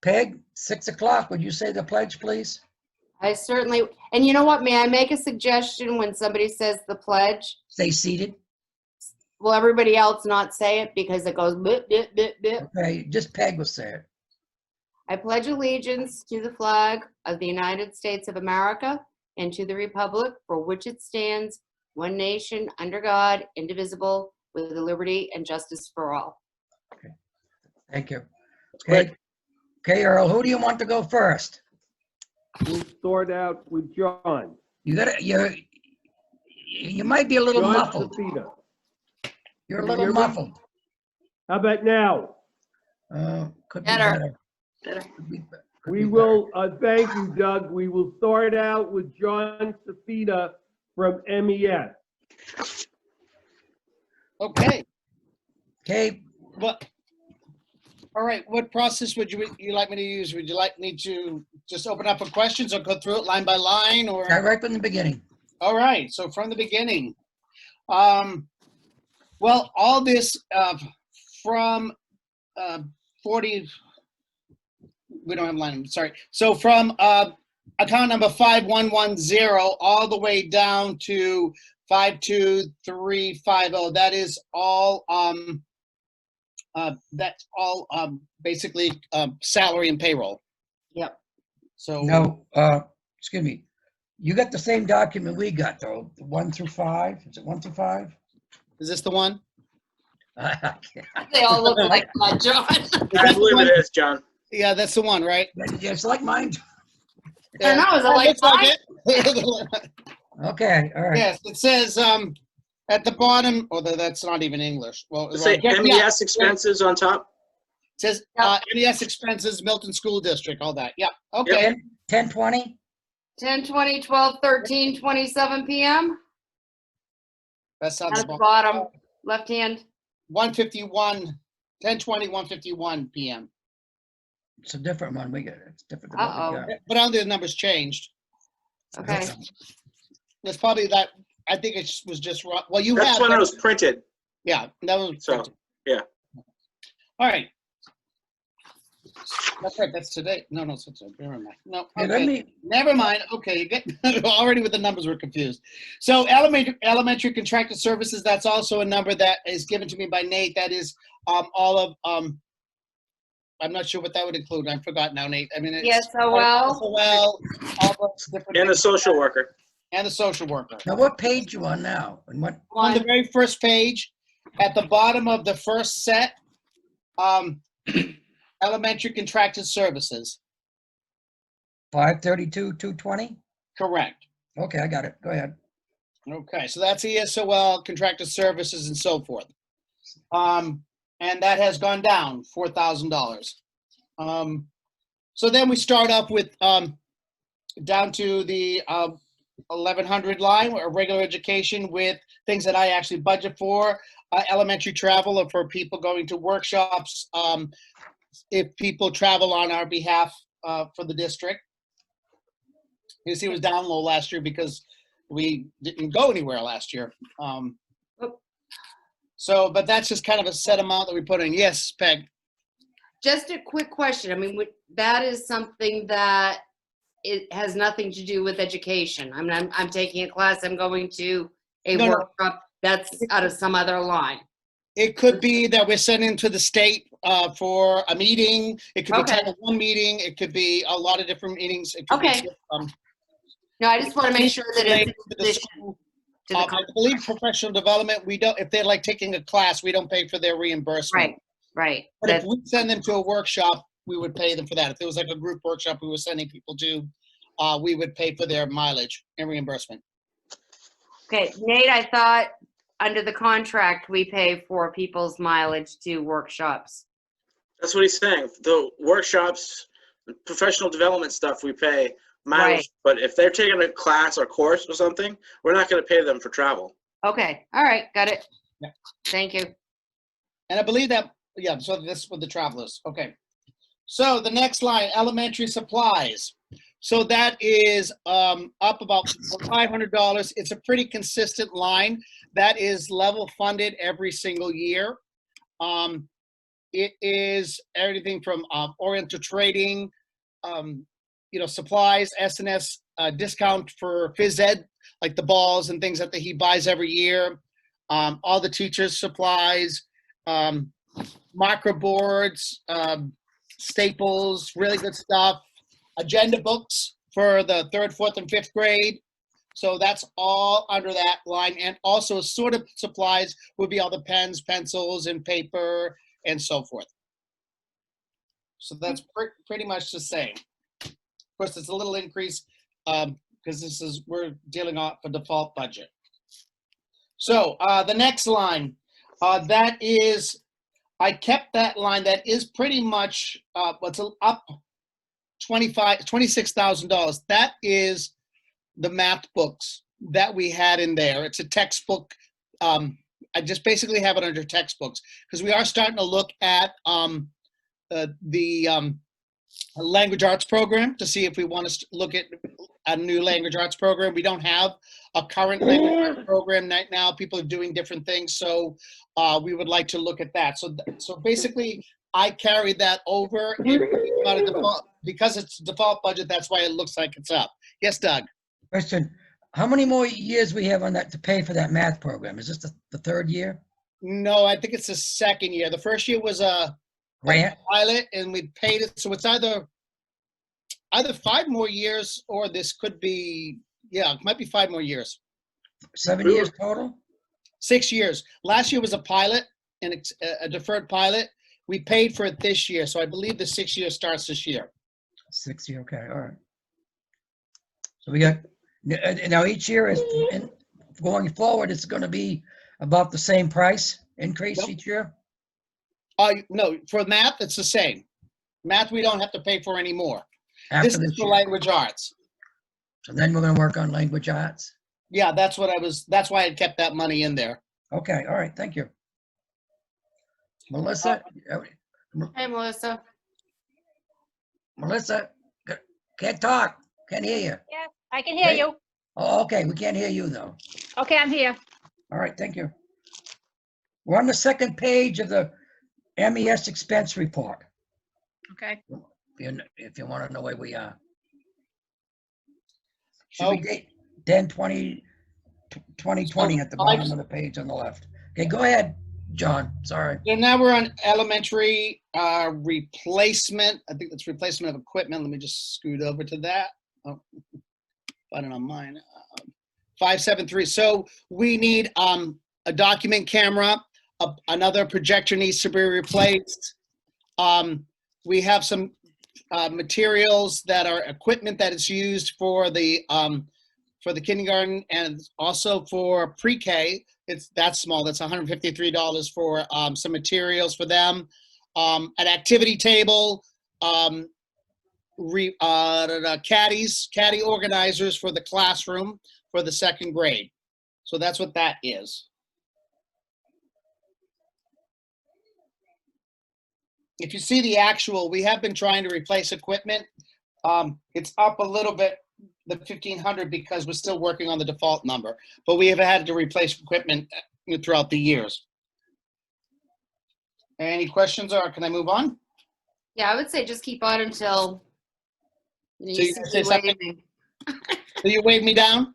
Peg, 6 o'clock, would you say the pledge, please? I certainly, and you know what, may I make a suggestion when somebody says the pledge? Stay seated. Will everybody else not say it because it goes bip, bip, bip, bip? Okay, just Peg will say it. I pledge allegiance to the flag of the United States of America and to the republic for which it stands, one nation, under God, indivisible, with liberty and justice for all. Thank you. Quick. Okay, okay, Earl, who do you want to go first? We'll start out with John. You might be a little John muffled. Safina. You're a Can you little hear me? muffled. How about now? Could be Better. better. Could be We better. will, thank you, Doug. We will start out with John Safina from MES. Okay, Okay, what, all right, what process would you like me to use? Would you like me to just open up for questions or go through it line by line or? start right from the beginning. All right, so from the beginning. Well, all this from 40, we don't have line, sorry. So from account number 5110 all the way down to 52350, that is all, that's all basically salary and payroll. Yep. So. No, excuse me. You got the same document we got though, 1 through 5? Is it 1 through 5? Is this the one? They all look like that, John. I believe it is, John. Yeah, that's the one, right? It's like mine. I don't know, is it like looks like mine? it. Okay, all right. Yes, it says at the bottom, although that's not even English. Well, Say yeah, MES expenses on top. it says MES expenses, Milton School District, all that. Yeah, okay. Yep. 10:20? 10, 20, 12, 13, 27 p.m. That sounds At the about bottom, left hand. 1:51, 10:20, 1:51 p.m. It's a different one. We got it. It's different. Than what we Uh-oh. got. But on the numbers changed. Okay. It's probably that. I think it was just wrong. Well, you That's have. when it was printed. Yeah, that was. So, yeah. All right. That's right. That's today. No, it's today. Never mind. No. Hey, Okay. let me, Never mind. Okay, you get already with the numbers we're confused. So elementary contracted services, that's also a number that is given to me by Nate. That is all of I'm not sure what that would include. I forgot now, Nate. I mean, it's ESOL. SOL, all those different And the things. social worker. And the social worker. now what page you on now? And what, On the One. very first page, at the bottom of the first set, elementary contracted services. 532, 220? Correct. Okay, I got it. Go ahead. Okay, so that's ESOL, contracted services, and so forth. And that has gone down $4,000. So then we start up with down to the 1100 line, or regular education, with things that I actually budget for. Elementary travel for people going to workshops, if people travel on our behalf for the district. You see, it was down low last year because we didn't go anywhere last year. So, but that's just kind of a set amount that we put in. Yes, Peg. Just a quick question. I mean, that is something that it has nothing to do with education. I mean, I'm taking a class, I'm going to a No, no. workshop, that's out of some other line. It could be that we're sending to the state for a meeting. It could be Okay. Title I meeting. It could be a lot of different meetings. It could Okay. be, No, I just want to make sure that it's related in to the addition school. to the, I believe professional development, we don't, if they're like taking a class, we don't pay for their reimbursement. right. But if That- we send them to a workshop, we would pay them for that. If it was like a group workshop we were sending people to, we would pay for their mileage and reimbursement. Okay, Nate, I thought under the contract, we pay for people's mileage to workshops. That's what he's saying. The workshops, professional development stuff, we pay mileage. Right. But if they're taking a class or course or something, we're not going to pay them for travel. Okay, all right, got it. Yeah. Thank you. And I believe that, yeah, so this with the travelers. Okay. So the next line, elementary supplies. So that is up about $500. It's a pretty consistent line. That is level funded every single year. it is everything from Oriental Trading, supplies, SNS discount for phys ed, like the balls and things that he buys every year. All the teachers' supplies, marker boards, staples, really good stuff. Agenda books for the 3rd, 4th, and 5th grade. So that's all under that line. And also sort of supplies would be all the pens, pencils, and paper, and so forth. So that's pretty much the same. Of course, it's a little increase because we're dealing off a default budget. So the next line, that is, I kept that line. That is pretty much what's up $26,000. That is the math books that we had in there. It's a textbook. I just basically have it under textbooks because we are starting to look at the language arts program to see if we want to look at a new language arts program. We don't have a current language arts program right now. People are doing different things, so we would like to look at that. So basically, I carried that over and because it's a default budget. That's why it looks like it's up. Yes, Doug. Question, how many more years we have on that to pay for that math program? Is this the 3rd year? No, I think it's the 2nd year. The first year was a Grant? pilot, and we paid it. So it's either 5 more years, or this could be, it might be 5 more years. 7 years total? 6 years. Last year was a pilot, and it's a deferred pilot. We paid for it this year, so I believe the 6 year starts this year. 6 year, okay, all right. So we got, now each year is, going forward, it's gonna be about the same price increase Yep. each year? No, for math, it's the same. Math, we don't have to pay for anymore. After This is this for year? language arts. So then we're gonna work on language arts? Yeah, that's why I kept that money in there. Okay, all right, thank you. Melissa? Hey, Melissa. Melissa, can't talk, can't hear you. Yeah, I can hear Great. you. Oh, okay, we can't hear you though. Okay, I'm here. All right, thank you. We're on the 2nd page of the MES expense report, Okay. if you want to know where we are. Should be date 10/20/2020 at the bottom of the page on the left. Okay, go ahead, John, sorry. So now we're on elementary replacement. I think that's replacement of equipment. Let me just scoot over to that. Oh, find it on mine. 573. So we need a document camera. Another projector needs to be replaced. We have some materials that are equipment that is used for the kindergarten and also for pre-K. That's small. That's $153 for some materials for them. An activity table, caddy organizers for the classroom for the 2nd grade. So that's what that is. If you see the actual, we have been trying to replace equipment. It's up a little bit, the 1,500, because we're still working on the default number, but we have had to replace equipment throughout the years. Any questions, or can I move on? Yeah, I would say just keep on until you So you see gonna say me something? waving. So you wave me down?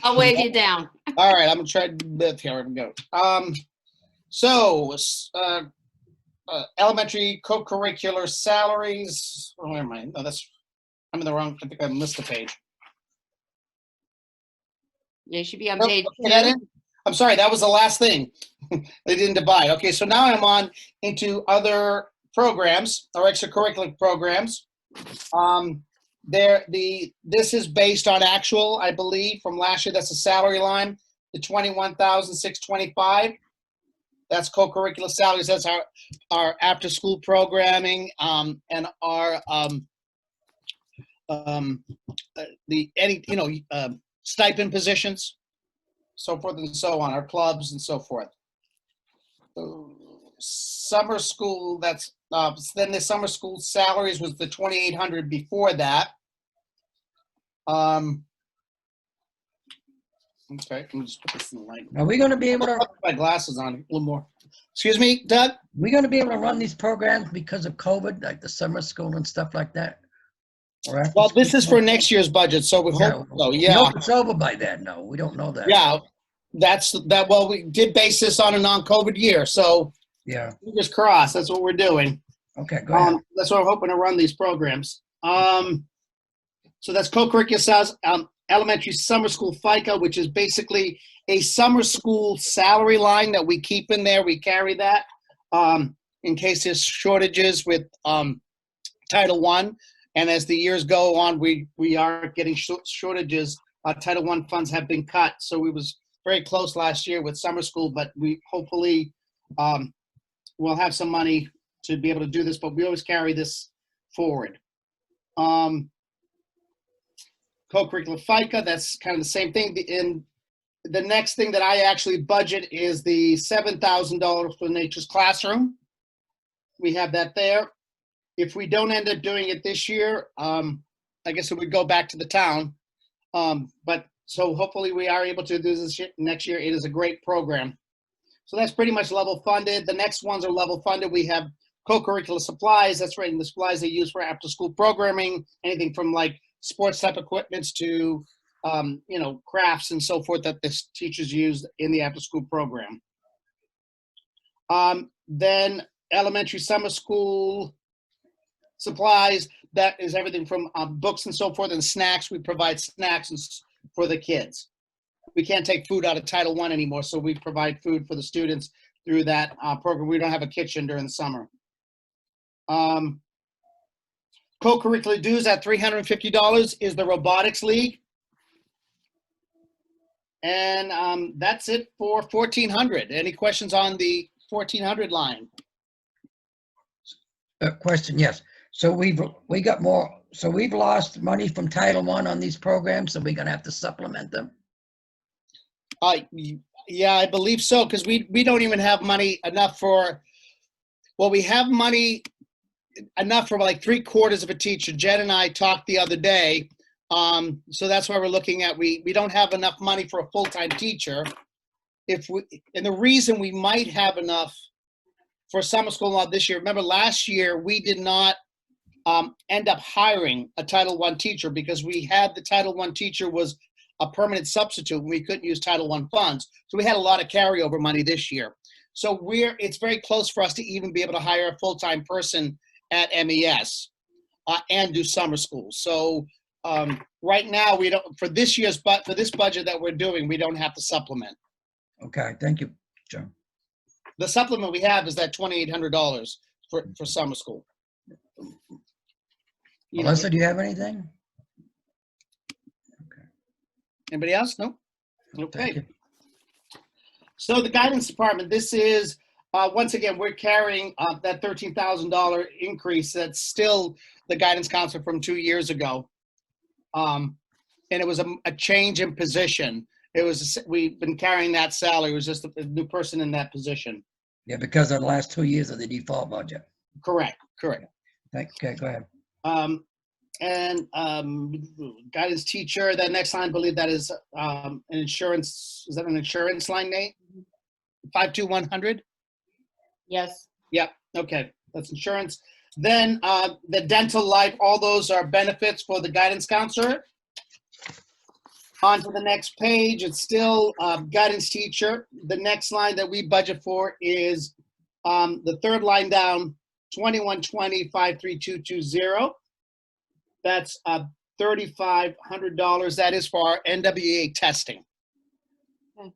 I'll wave you down. All right, I'm gonna try to live here. We go. Elementary co-curricular salaries. Where am I? No, I'm in the wrong. I think I missed a page. You should be on Oh, page okay, that 2. it? I'm sorry, that was the last thing. They didn't divide. Okay, so now I'm on into other programs or extracurricular programs. This is based on actual, I believe, from last year. That's the salary line, the $21,625. That's co-curricular salaries. That's our after-school programming and our stipend positions, so forth and so on, our clubs and so forth. Summer school, then the summer school salaries was the 2,800 before that. Okay, let me just put this in the light. Are we gonna be able to, Put my glasses on a little more. Excuse me, Doug? we gonna be able to run these programs because of COVID, like the summer school and stuff like that? Or after Well, this school is for programs? next year's budget, so we hope so, We yeah. hope it's over by then. No, we don't know that. Yeah, well, we did base this on a non-COVID year, so Yeah, fingers crossed, that's what we're doing. okay, go ahead. That's what I'm hoping to run these programs. So that's co-curricular sales, elementary summer school FICA, which is basically a summer school salary line that we keep in there. We carry that in case there's shortages with Title I. And as the years go on, we are getting shortages. Title I funds have been cut. So we was very close last year with summer school, but we hopefully we'll have some money to be able to do this, but we always carry this forward. Co-curricular FICA, that's kind of the same thing. And the next thing that I actually budget is the $7,000 for Nature's Classroom. We have that there. If we don't end up doing it this year, I guess it would go back to the town. But so hopefully we are able to do this next year. It is a great program. So that's pretty much level funded. The next ones are level funded. We have co-curricular supplies. That's right, and the supplies they use for after school programming, anything from like sports type equipments to, crafts and so forth that the teachers use in the after school program. Then elementary summer school supplies, that is everything from books and so forth, and snacks. We provide snacks for the kids. We can't take food out of Title I anymore, so we provide food for the students through that program. We don't have a kitchen during the summer. Co-curricular dues at $350 is the Robotics League. And that's it for 1,400. Any questions on the 1,400 line? Question, yes. So we got more, so we've lost money from Title I on these programs, so we're gonna have to supplement them. Yeah, I believe so, because we don't even have money enough for, well, we have money enough for like 3/4 of a teacher. Jen and I talked the other day. So that's why we're looking at, we don't have enough money for a full-time teacher. And the reason we might have enough for summer school law this year, remember last year, we did not end up hiring a Title I teacher because we had the Title I teacher was a permanent substitute and we couldn't use Title I funds. So we had a lot of carryover money this year. So it's very close for us to even be able to hire a full-time person at MES and do summer school. So right now we don't, for this budget that we're doing, we don't have to supplement. Okay, thank you, Joe. The supplement we have is that $2,800 for summer school. Melissa, do you have anything? Anybody else? No? Thank Okay. you. So the guidance department, this is, once again, we're carrying that $13,000 increase. That's still the guidance counselor from 2 years ago. And it was a change in position. We've been carrying that salary. It was just a new person in that position. Yeah, because of the last 2 years of the default budget. Correct. Okay, go ahead. And guidance teacher, that next line, I believe that is an insurance, is that an insurance line, Nate? 52100? Yes. Yep, okay, that's insurance. Then the dental, life, all those are benefits for the guidance counselor. On to the next page, it's still guidance teacher. The next line that we budget for is the third line down, 2120-53220. That's $3,500. That is for our NWEA testing. Right.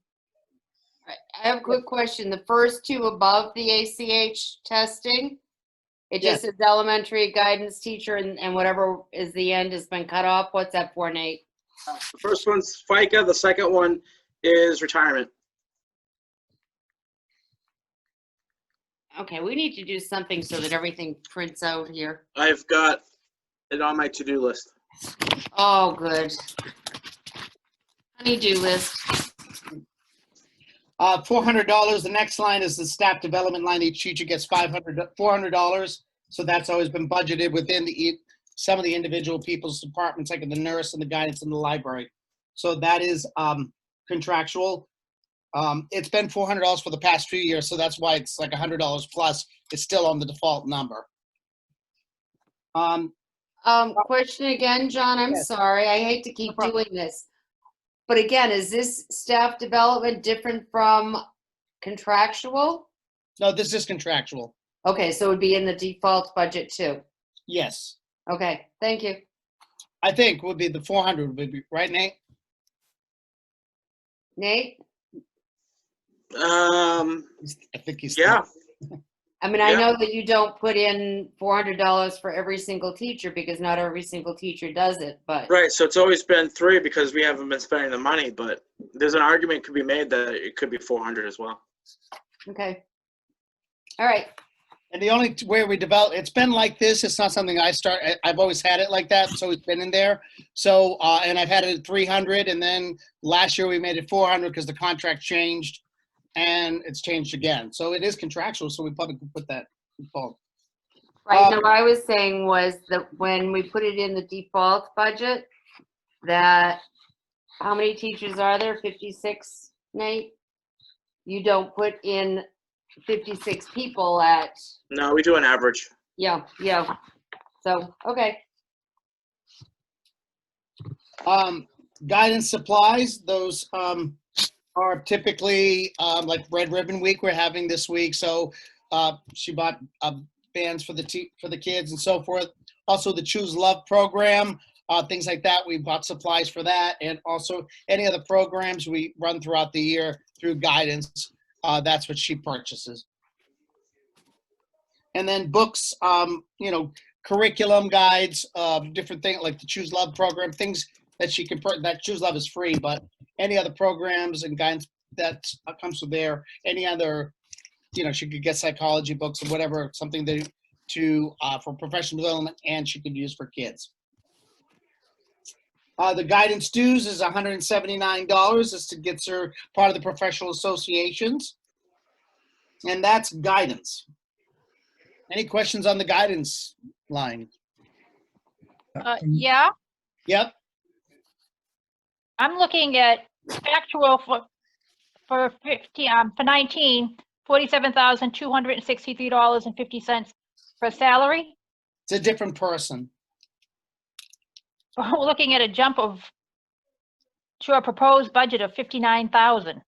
I have a quick question. The first two above the ACH testing, it Yes. just says elementary guidance teacher and whatever is the end has been cut off. What's that for, Nate? The first one's FICA, the second one is retirement. Okay, we need to do something so that everything prints out here. I've got it on my to-do list. Oh, good. Honey-do list. $400. The next line is the staff development line. Each teacher gets $400. So that's always been budgeted within some of the individual people's departments, like the nurse and the guidance and the library. So that is contractual. It's been $400 for the past few years, so that's why it's like $100 plus. It's still on the default number. Question again, John, I'm Yes. sorry, I hate to keep problem. doing this. But again, is this staff development different from contractual? No, this is contractual. Okay, so it would be in the default budget too. Yes. Okay, thank you. I think would be the 400 would be, right, Nate? Nate? Um, I think he's. yeah, I mean, I Yeah. know that you don't put in $400 for every single teacher because not every single teacher does it, but, right. So it's always been 3 because we haven't been spending the money, but there's an argument could be made that it could be 400 as well. okay. All right, And the only way we develop, it's been like this. It's not something I've always had it like that. So it's been in there. So, and I've had it at 300. And then last year we made it 400 because the contract changed and it's changed again. So it is contractual. So we probably could put that default. right, now what I was saying was that when we put it in the default budget, that, how many teachers are there? 56, Nate? You don't put in 56 people at, No, we do an average. yeah. So, okay, Guidance supplies, those are typically like Red Ribbon Week we're having this week. So she bought bands for the kids and so forth. Also the Choose Love program, things like that. We bought supplies for that. And also any other programs we run throughout the year through guidance, that's what she purchases. And then books, curriculum guides, different things like the Choose Love program, things that she can that Choose Love is free, but any other programs and guidance that comes from there, any other, she could get psychology books or whatever, something for professional development, and she could use for kids. The guidance dues is $179. Is to get her part of the professional associations, and that's guidance. Any questions on the guidance line? Yeah, Yep. I'm looking at actual for 19, $47,263.50 for salary. It's a different person. We're looking at a jump to a proposed budget of 59,000.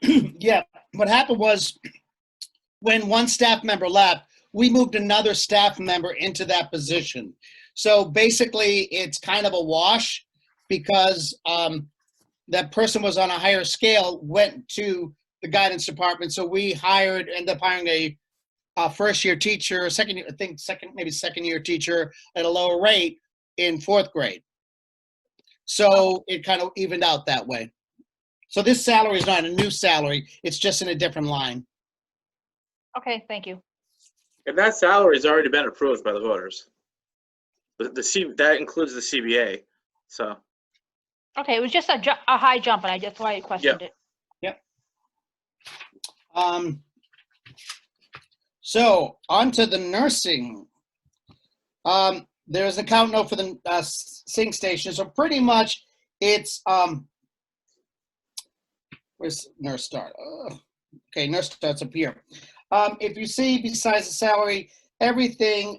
Yeah. What happened was when one staff member left, we moved another staff member into that position. So basically, it's kind of a wash because that person was on a higher scale, went to the guidance department. So we ended up hiring a first-year teacher, second year teacher at a lower rate in 4th grade. So it kind of evened out that way. So this salary is not a new salary. It's just in a different line. Okay, thank you. And that salary has already been approved by the voters. That includes the CBA. So, Okay, it was just a high jump, and that's why I questioned it. So on to the nursing. There's an account note for the sing station. So pretty much it's, where's nurse start? Okay, nurse starts up here. If you see besides the salary, everything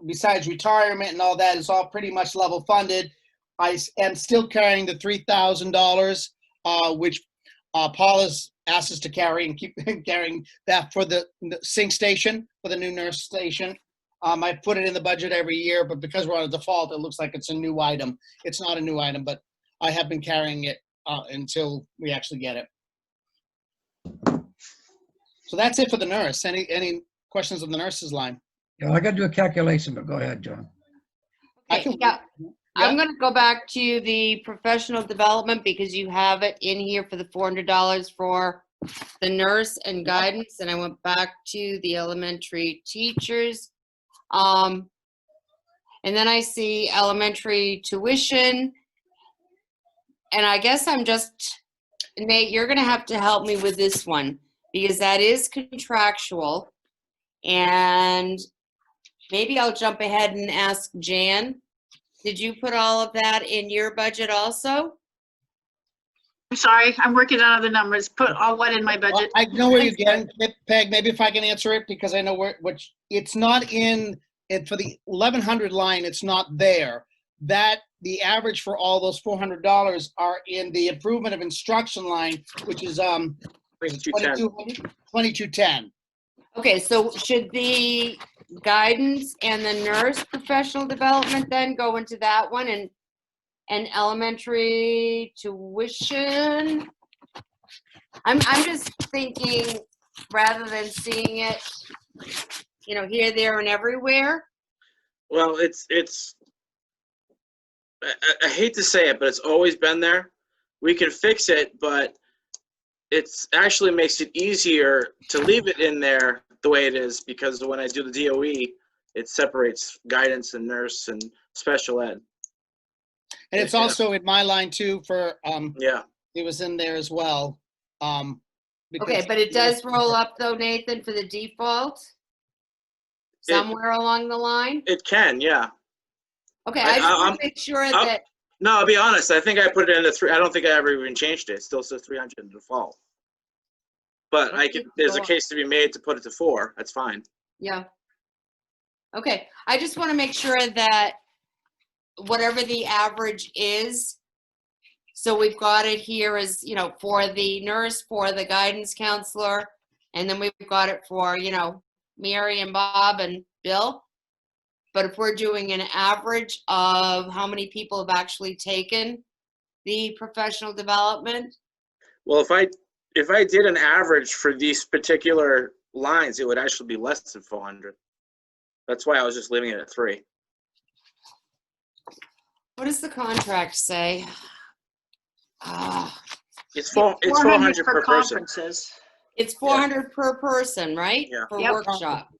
besides retirement and all that is all pretty much level funded. I am still carrying the $3,000, which Paula's asked us to carry and keep carrying that for the sing station, for the new nurse station. I put it in the budget every year, but because we're on a default, it looks like it's a new item. It's not a new item, but I have been carrying it until we actually get it. So that's it for the nurse. Any questions on the nurse's line? Yeah, I got to do a calculation, but go ahead, John. okay, yeah. I'm gonna go back to the professional development because you have it in here for the $400 for the nurse and guidance, and I went back to the elementary teachers. And then I see elementary tuition. And I guess Nate, you're gonna have to help me with this one because that is contractual. And maybe I'll jump ahead and ask Jan. Did you put all of that in your budget also? I'm sorry, I'm working on other numbers. Put all what in my budget? I know where you're getting, Peg, maybe if I can answer it, because I know which, it's not in, it for the 1,100 line, it's not there. That, the average for all those $400 are in the improvement of instruction line, which is, 2210. 2210. Okay, so should the guidance and the nurse professional development then go into that one and elementary tuition? I'm just thinking, rather than seeing it, here, there, and everywhere. Well, I hate to say it, but it's always been there. We can fix it, but it's actually makes it easier to leave it in there the way it is, because when I do the DOE, it separates guidance and nurse and special ed. And it's Yeah. also in my line too for, Yeah. it was in there as well. Okay, because- but it does roll up though, Nathan, for the default? Somewhere along the line? It can, yeah. Okay, I- I just want I'm- to make sure I'm- that, No, I'll be honest. I think I put it in the 3. I don't think I ever even changed it. It still says 300 in default. But there's a case to be made to put it to 4. That's fine. yeah. Okay, I just want to make sure that whatever the average is, so we've got it here as, for the nurse, for the guidance counselor, and then we've got it for, Mary and Bob and Bill. But if we're doing an average of how many people have actually taken the professional development, Well, if I did an average for these particular lines, it would actually be less than 400. That's why I was just leaving it at 3. what does the contract say? It's 400 per person. Conferences. It's 400 per person, right? Yeah. For Yep. workshop.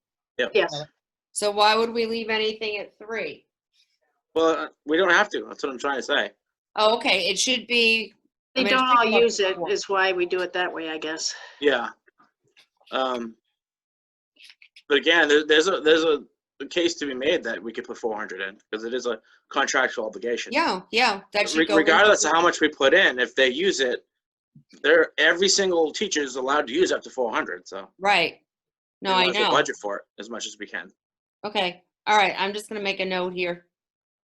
Yes. So why would we leave anything at 3? Well, we don't have to. That's what I'm trying to say. Oh, okay, it should be, They I mean, don't it's all pretty much use it, equal. is why we do it that way, I guess. Yeah. But again, there's a case to be made that we could put 400 in, because it is a contractual obligation. yeah, that should go. Regardless into- of how much we put in, if they use it, every single teacher is allowed to use up to 400. So Right. No, we I might as well know. budget for it as much as we can. Okay, all right, I'm just gonna make a note here.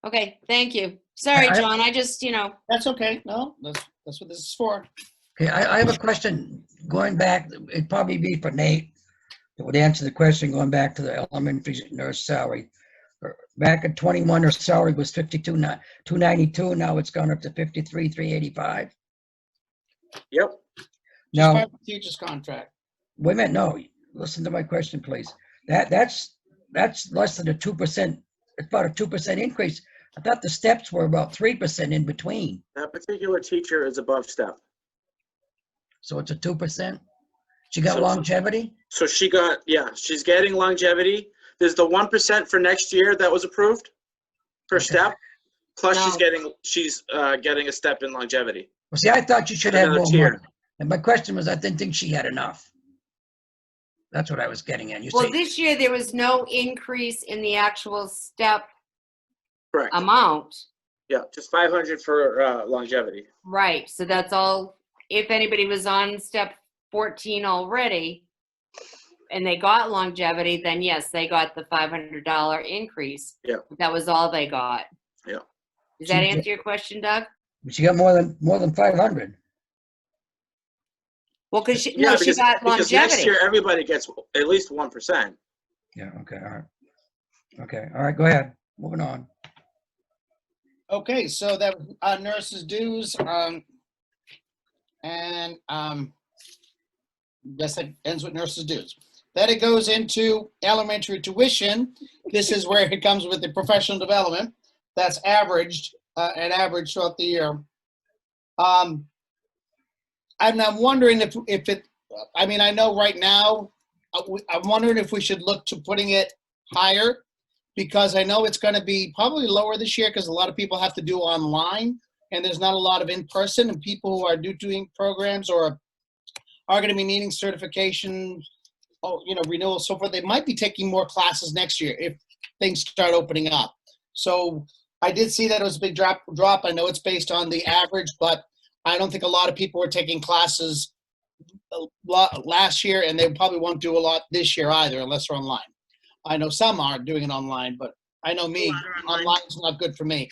Okay, thank you. Sorry, I- John, I just, That's okay. No, that's what this is for. Okay, I have a question going back, it'd probably be for Nate. That would answer the question going back to the elementary nurse salary. Back in 21, her salary was 52,292. Now it's gone up to 53,385. Yep. Just Now, part of the teacher's contract. wait a minute, no, listen to my question, please. That's less than a 2%, it's about a 2% increase. I thought the steps were about 3% in between. That particular teacher is above step. So it's a 2%. She got So- longevity? So she's getting longevity. There's the 1% for next year that was approved per Okay. step. Plus she's No. getting a step in longevity. Well, see, I thought you should have Another more tier. money. And my question was, I didn't think she had enough. That's what I was getting at. You well, say, this year there was no increase in the actual step Correct. amount. Yeah, just 500 for longevity. Right, so that's all, if anybody was on step 14 already and they got longevity, then yes, they got the $500 increase. Yeah. That was all they got. Yeah. Does that She- answer your question, Doug? she got more than 500. Well, because she Yeah, got because next longevity. year everybody gets at least 1%. Yeah, okay, all right. Okay, all right, go ahead. Moving on. Okay, so that nurses dues, and guess that ends with nurses dues. Then it goes into elementary tuition. This is where it comes with the professional development. That's averaged, an average throughout the year. I'm wondering if it, I mean, I know right now, I'm wondering if we should look to putting it higher, because I know it's going to be probably lower this year because a lot of people have to do online and there's not a lot of in-person, and people who are doing programs or are going to be needing certification, renewal, so forth. They might be taking more classes next year if things start opening up. So I did see that it was a big drop. I know it's based on the average, but I don't think a lot of people were taking classes a lot last year, and they probably won't do a lot this year either, unless they're online. I know some are doing it online, but I know me, A lot are online. online is not good for me.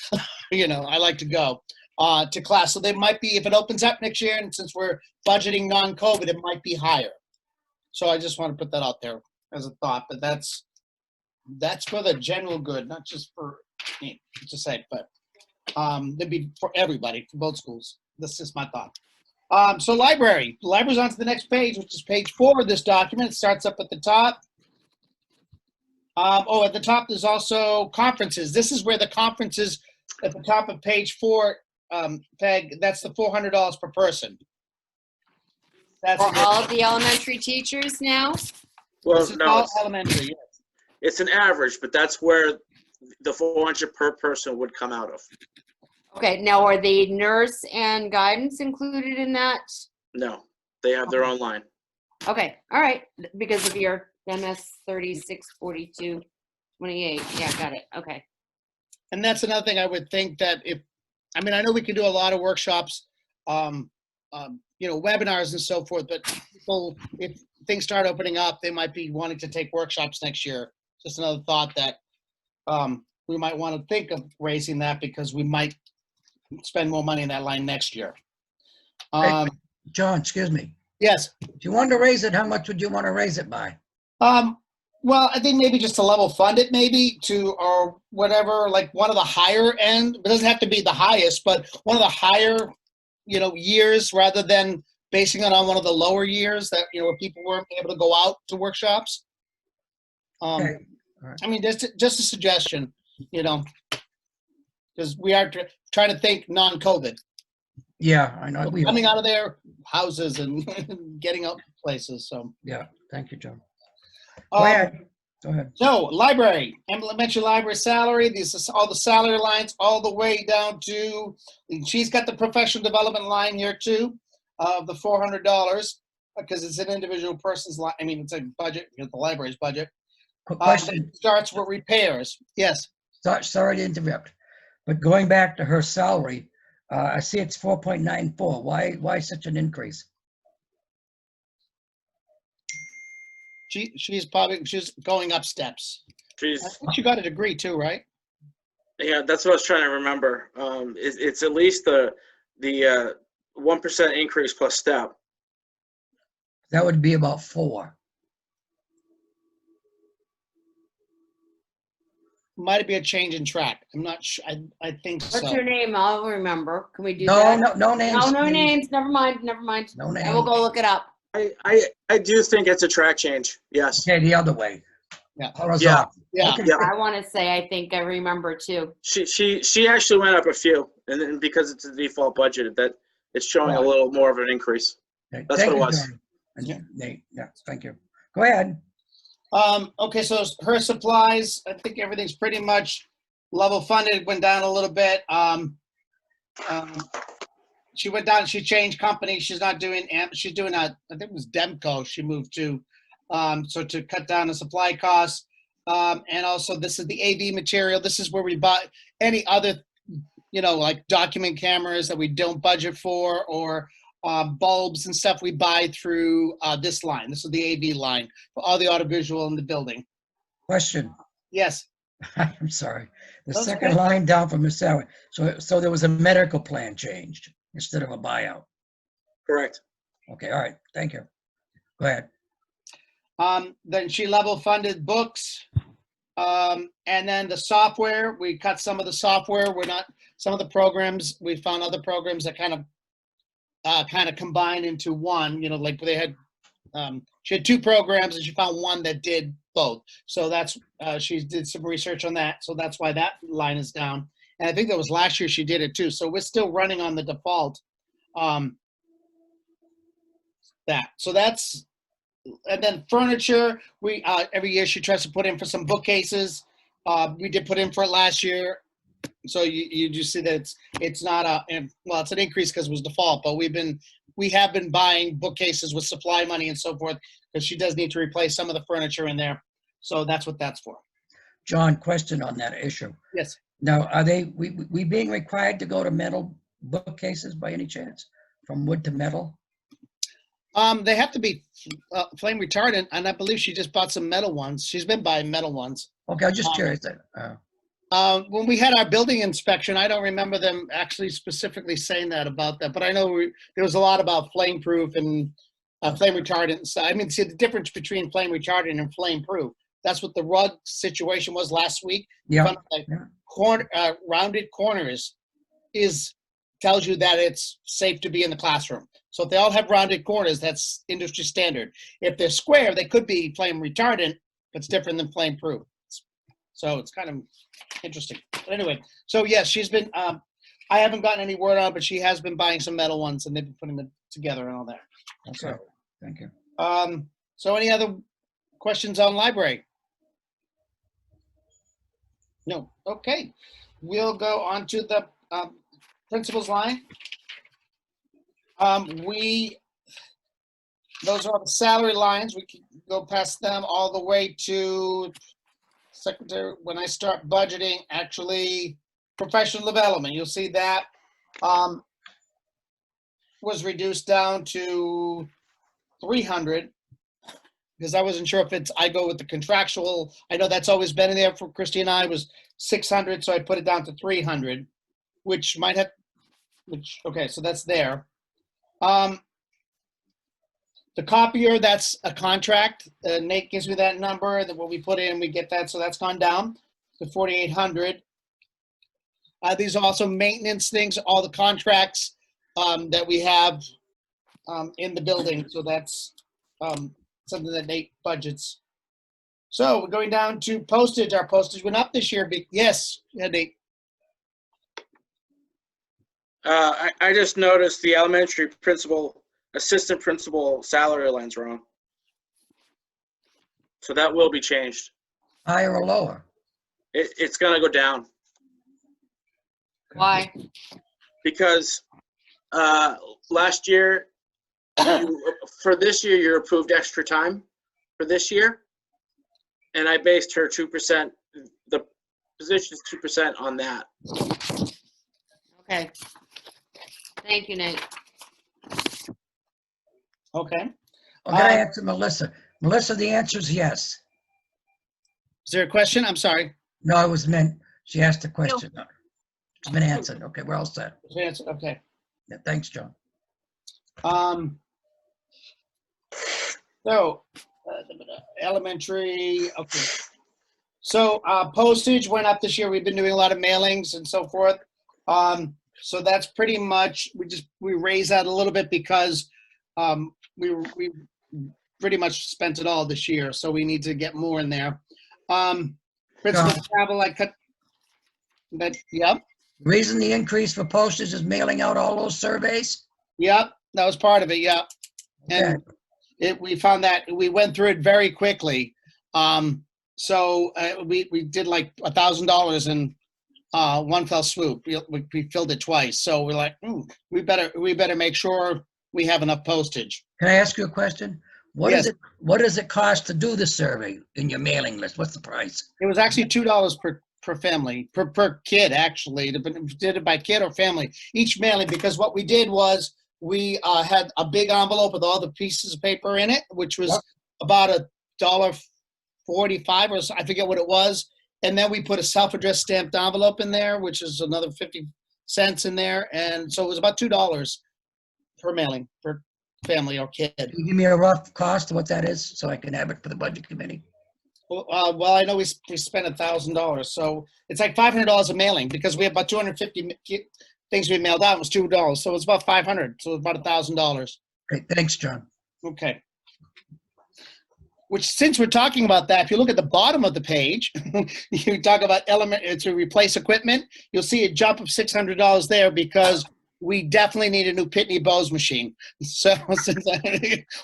You know, I like to go to class. So they might be, if it opens up next year, and since we're budgeting non-COVID, it might be higher. So I just want to put that out there as a thought, but that's for the general good, not just for me to say, but that'd be for everybody, for both schools. That's just my thought. So library's on to the next page, which is page 4 of this document. It starts up at the top. At the top, there's also conferences. This is where the conferences at the top of page 4, Peg, that's the $400 per person. That's For all of the elementary teachers now? Well, this is no, all elementary, yes. it's an average, but that's where the 400 per person would come out of. Okay, now are the nurse and guidance included in that? No, they have their own line. Okay, all right, because of your MS 364228. Yeah, got it. Okay. And that's another thing I would think that I know we can do a lot of workshops, webinars and so forth, but people, if things start opening up, they might be wanting to take workshops next year. Just another thought that we might want to think of raising that because we might spend more money in that line next year. John, excuse me. Yes. If you wanted to raise it, how much would you want to raise it by? Well, I think maybe just to level fund it maybe to, or whatever, like one of the higher end, it doesn't have to be the highest, but one of the higher, years rather than basing it on one of the lower years that, where people weren't able to go out to workshops. Okay. All right. I mean, just a suggestion, because we are trying to think non-COVID, Yeah, I know. coming out of their houses and getting out places, so. Yeah, thank you, John. Go ahead. Go ahead. So, library, elementary library salary, these are all the salary lines, all the way down to, she's got the professional development line here too, of the $400, because it's an individual person's line, it's a budget, the library's budget. Quick question. It starts with repairs, yes. Sorry to interrupt, but going back to her salary, I see it's 4.94. Why such an increase? She's going up steps. She's, I think she got a degree too, right? yeah, that's what I was trying to remember. It's at least the 1% increase plus step. That would be about 4. Might be a change in track. I'm not sure. I think so. What's her name? I'll remember. Can we do No, that? no names. No names. Never mind. No I will names. go look it up. I do think it's a track change. Yes. Okay, the other way. Yeah. Horizontal. Yeah. Okay. Yeah. I want to say, I think I remember too. She actually went up a few, and then because it's a default budget, that it's showing a Right. little more of an increase. Okay, That's thank what it you, was. John. And Nate, yeah, thank you. Go ahead. Okay, so her supplies, I think everything's pretty much level funded, went down a little bit. She went down, she changed company. She's not doing, she's doing I think it was Demco she moved to. So to cut down the supply costs. And also this is the AV material. This is where we buy any other, like document cameras that we don't budget for, or bulbs and stuff we buy through this line. This is the AV line for all the audiovisual in the building. Question. Yes. I'm sorry. The That's second okay. line down from the salary. So there was a medical plan changed instead of a buyout. Correct. Okay, all right, thank you. Go ahead. Then she level funded books. And then the software, we cut some of the software. Some of the programs, we found other programs that kind of combined into one, like they had, she had 2 programs and she found one that did both. So that's, she did some research on that. So that's why that line is down. And I think that was last year she did it too. So we're still running on the default. So that's, and then furniture, we, every year she tries to put in for some bookcases. We did put in for it last year. So you just see that it's not it's an increase because it was default, but we have been buying bookcases with supply money and so forth, because she does need to replace some of the furniture in there. So that's what that's for. John, question on that issue. Yes. Now, are we being required to go to metal bookcases by any chance? from wood to metal? They have to be flame retardant, and I believe she just bought some metal ones. She's been buying metal ones. Okay, I was just Um, curious. When we had our building inspection, I don't remember them actually specifically saying that about that, but I know there was a lot about flame proof and flame retardant. So, I mean, see the difference between flame retardant and flame proof. That's what the rug situation was last week. Yeah, Like yeah. rounded corners tells you that it's safe to be in the classroom. So if they all have rounded corners, that's industry standard. If they're square, they could be flame retardant, but it's different than flame proof. So it's kind of interesting. But anyway, so yes, she's been, I haven't gotten any word on it, but she has been buying some metal ones and they've been putting them together and all that. Okay, thank you. So any other questions on library? No, okay. We'll go on to the principal's line. Those are the salary lines. We can go past them all the way to secretary. When I start budgeting, actually, professional development, you'll see that was reduced down to 300 because I wasn't sure if I go with the contractual. I know that's always been in there for Christy and I was 600, so I put it down to 300, okay, so that's there. The copier, that's a contract. Nate gives me that number, that what we put in, we get that, so that's gone down to 4,800. These are also maintenance things, all the contracts that we have in the building, so that's something that Nate budgets. So we're going down to postage. Our postage went up this year. Yes, yeah, Nate. I just noticed the elementary principal, assistant principal salary line's wrong. So that will be changed. Higher or lower? It's gonna go down Why? because last year, for this year, you approved extra time for this year. And I based her 2%, the position's 2% on that. Okay. Thank you, Nate. Okay. I'm gonna answer Melissa. Melissa, the answer is yes. Is there a question? I'm sorry. No, it was meant, she asked a question. It's been answered. Okay, we're all set. Okay. Yeah, thanks, John. So, elementary, okay. So, postage went up this year. We've been doing a lot of mailings and so forth. So that's pretty much, we raised that a little bit because we pretty much spent it all this year. So we need to get more in there. Principal travel, I cut that, yep. Reason the increase for postage is mailing out all those surveys? Yep, that was part of it, yep. Okay. And we found that we went through it very quickly. So we did like $1,000 in one fell swoop. We filled it twice. So we're like, we better make sure we have enough postage. Can I ask you a question? What Yes. does it cost to do the survey in your mailing list? What's the price? It was actually $2 per family, per kid, actually. Did it by kid or family, each mailing, because what we did was we had a big envelope with all the pieces of paper in it, which was about $1.45 or so, I forget what it was. And then we put a self-addressed stamped envelope in there, which is another 50 cents in there. And so it was about $2 per mailing, per family or kid. Can you give me a rough cost of what that is so I can have it for the budget committee? Well, I know we spent $1,000, so it's like $500 a mailing because we have about 250 things we mailed out. It was $2, so it's about 500, so it's about $1,000. Okay, thanks, John. Okay. Which, since we're talking about that, if you look at the bottom of the page, you talk about to replace equipment, you'll see a jump of $600 there because we definitely need a new Pitney Bowes machine. So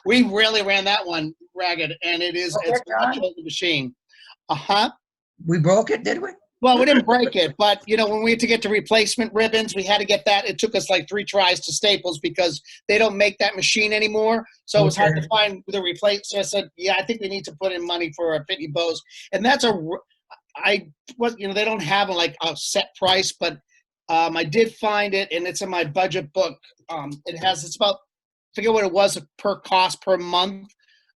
we really ran that one ragged, and it's a much older machine. We broke it, did we? Well, we didn't break it, but when we had to get the replacement ribbons, we had to get that. It took us like 3 tries to Staples because they don't make that machine anymore. So it was hard to find the replace. So I said, yeah, I think we need to put in money for a Pitney Bowes. And that's they don't have like a set price, but I did find it, and it's in my budget book. It's about, forget what it was per cost per month.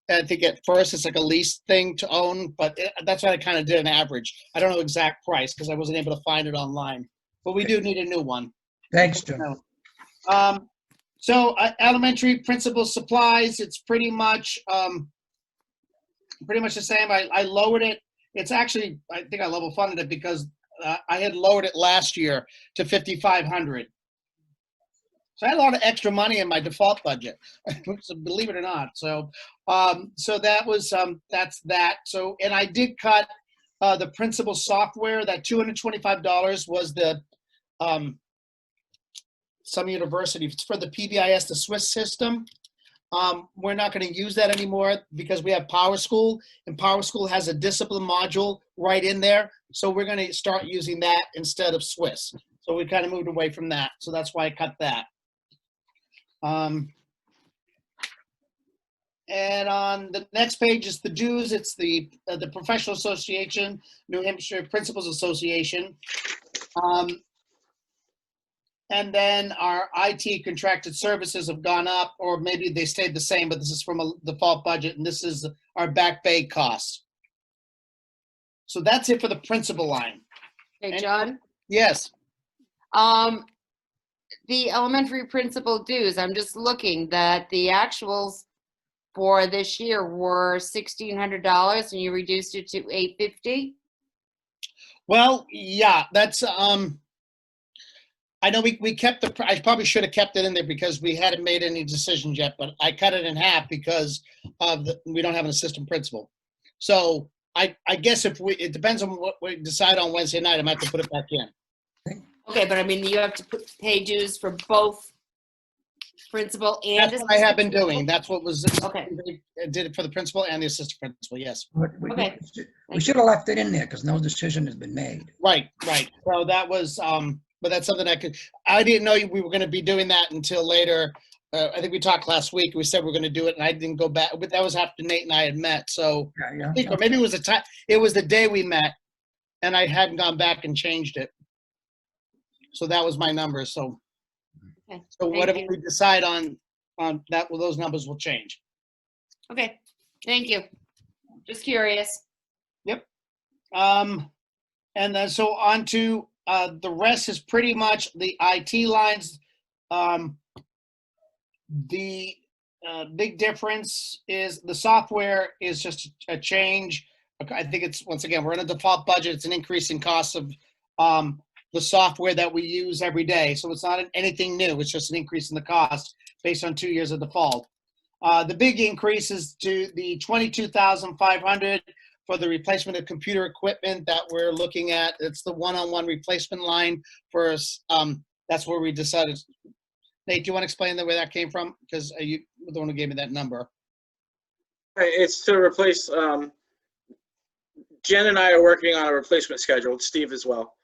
I think at first it's like a lease thing to own, but that's what I kind of did an average. I don't know exact price because I wasn't able to find it online, but we do need a new one. Thanks, Jim. So elementary principal supplies, it's pretty much the same. I lowered it. It's actually, I think I level funded it because I had lowered it last year to 5,500. So I had a lot of extra money in my default budget, so believe it or not. So, so that was, that's that. So, and I did cut the principal software. That $225 was the, some university, it's for the PBIS, the Swiss system. We're not going to use that anymore because we have Power School, and Power School has a discipline module right in there. So we're going to start using that instead of Swiss. So we kind of moved away from that. So that's why I cut that. And on the next page is the dues. It's the Professional Association, New Hampshire Principals Association. And then our IT contracted services have gone up, or maybe they stayed the same, but this is from a default budget, and this is our back bay costs. So that's it for the principal line. Hey, John? Yes. The elementary principal dues, I'm just looking that the actuals for this year were $1,600 and you reduced it to $850. Well, yeah, that's, I know we kept I probably should have kept it in there because we hadn't made any decisions yet, but I cut it in half because of we don't have an assistant principal. So I guess it depends on what we decide on Wednesday night, I might have to put it back in. Okay, but I mean, you have to pay dues for both principal and. That's what I have been doing. That's what was, Okay. I did it for the principal and the assistant principal, yes. Okay. We should have left it in there because no decision has been made. Right. So that was, but that's something I didn't know we were going to be doing that until later. I think we talked last week. We said we are going to do it, and I didn't go back. But that was after Nate and I had met. So Yeah, I think, or maybe it was it was the day we met, and I hadn't gone back and changed it. So that was my number. So, Okay, so thank whatever you. we decide on that, well, those numbers will change. Okay, thank you. Just curious. And then so on to the rest is pretty much the IT lines. The big difference is the software is just a change. I think it's, once again, we're in a default budget. It's an increase in cost of the software that we use every day. So it's not anything new. It's just an increase in the cost based on 2 years of default. The big increase is to the $22,500 for the replacement of computer equipment that we're looking at. It's the one-on-one replacement line for us. That's where we decided. Nate, do you want to explain where that came from? Because you were the one who gave me that number. It's to replace, Jen and I are working on a replacement schedule, Steve as well.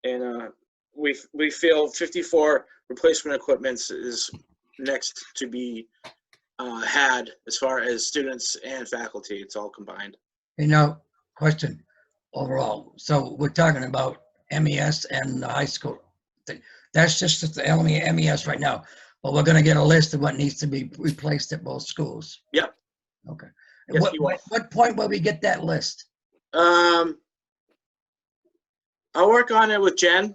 And we feel 54 replacement equipments is next to be had as far as students and faculty. It's all combined. Question overall. So we're talking about MES and the high school thing. That's just the MES right now, but we're gonna get a list of what needs to be replaced at both schools. Yep. Okay. Yes, you will. What point will we get that list? I'll work on it with Jen.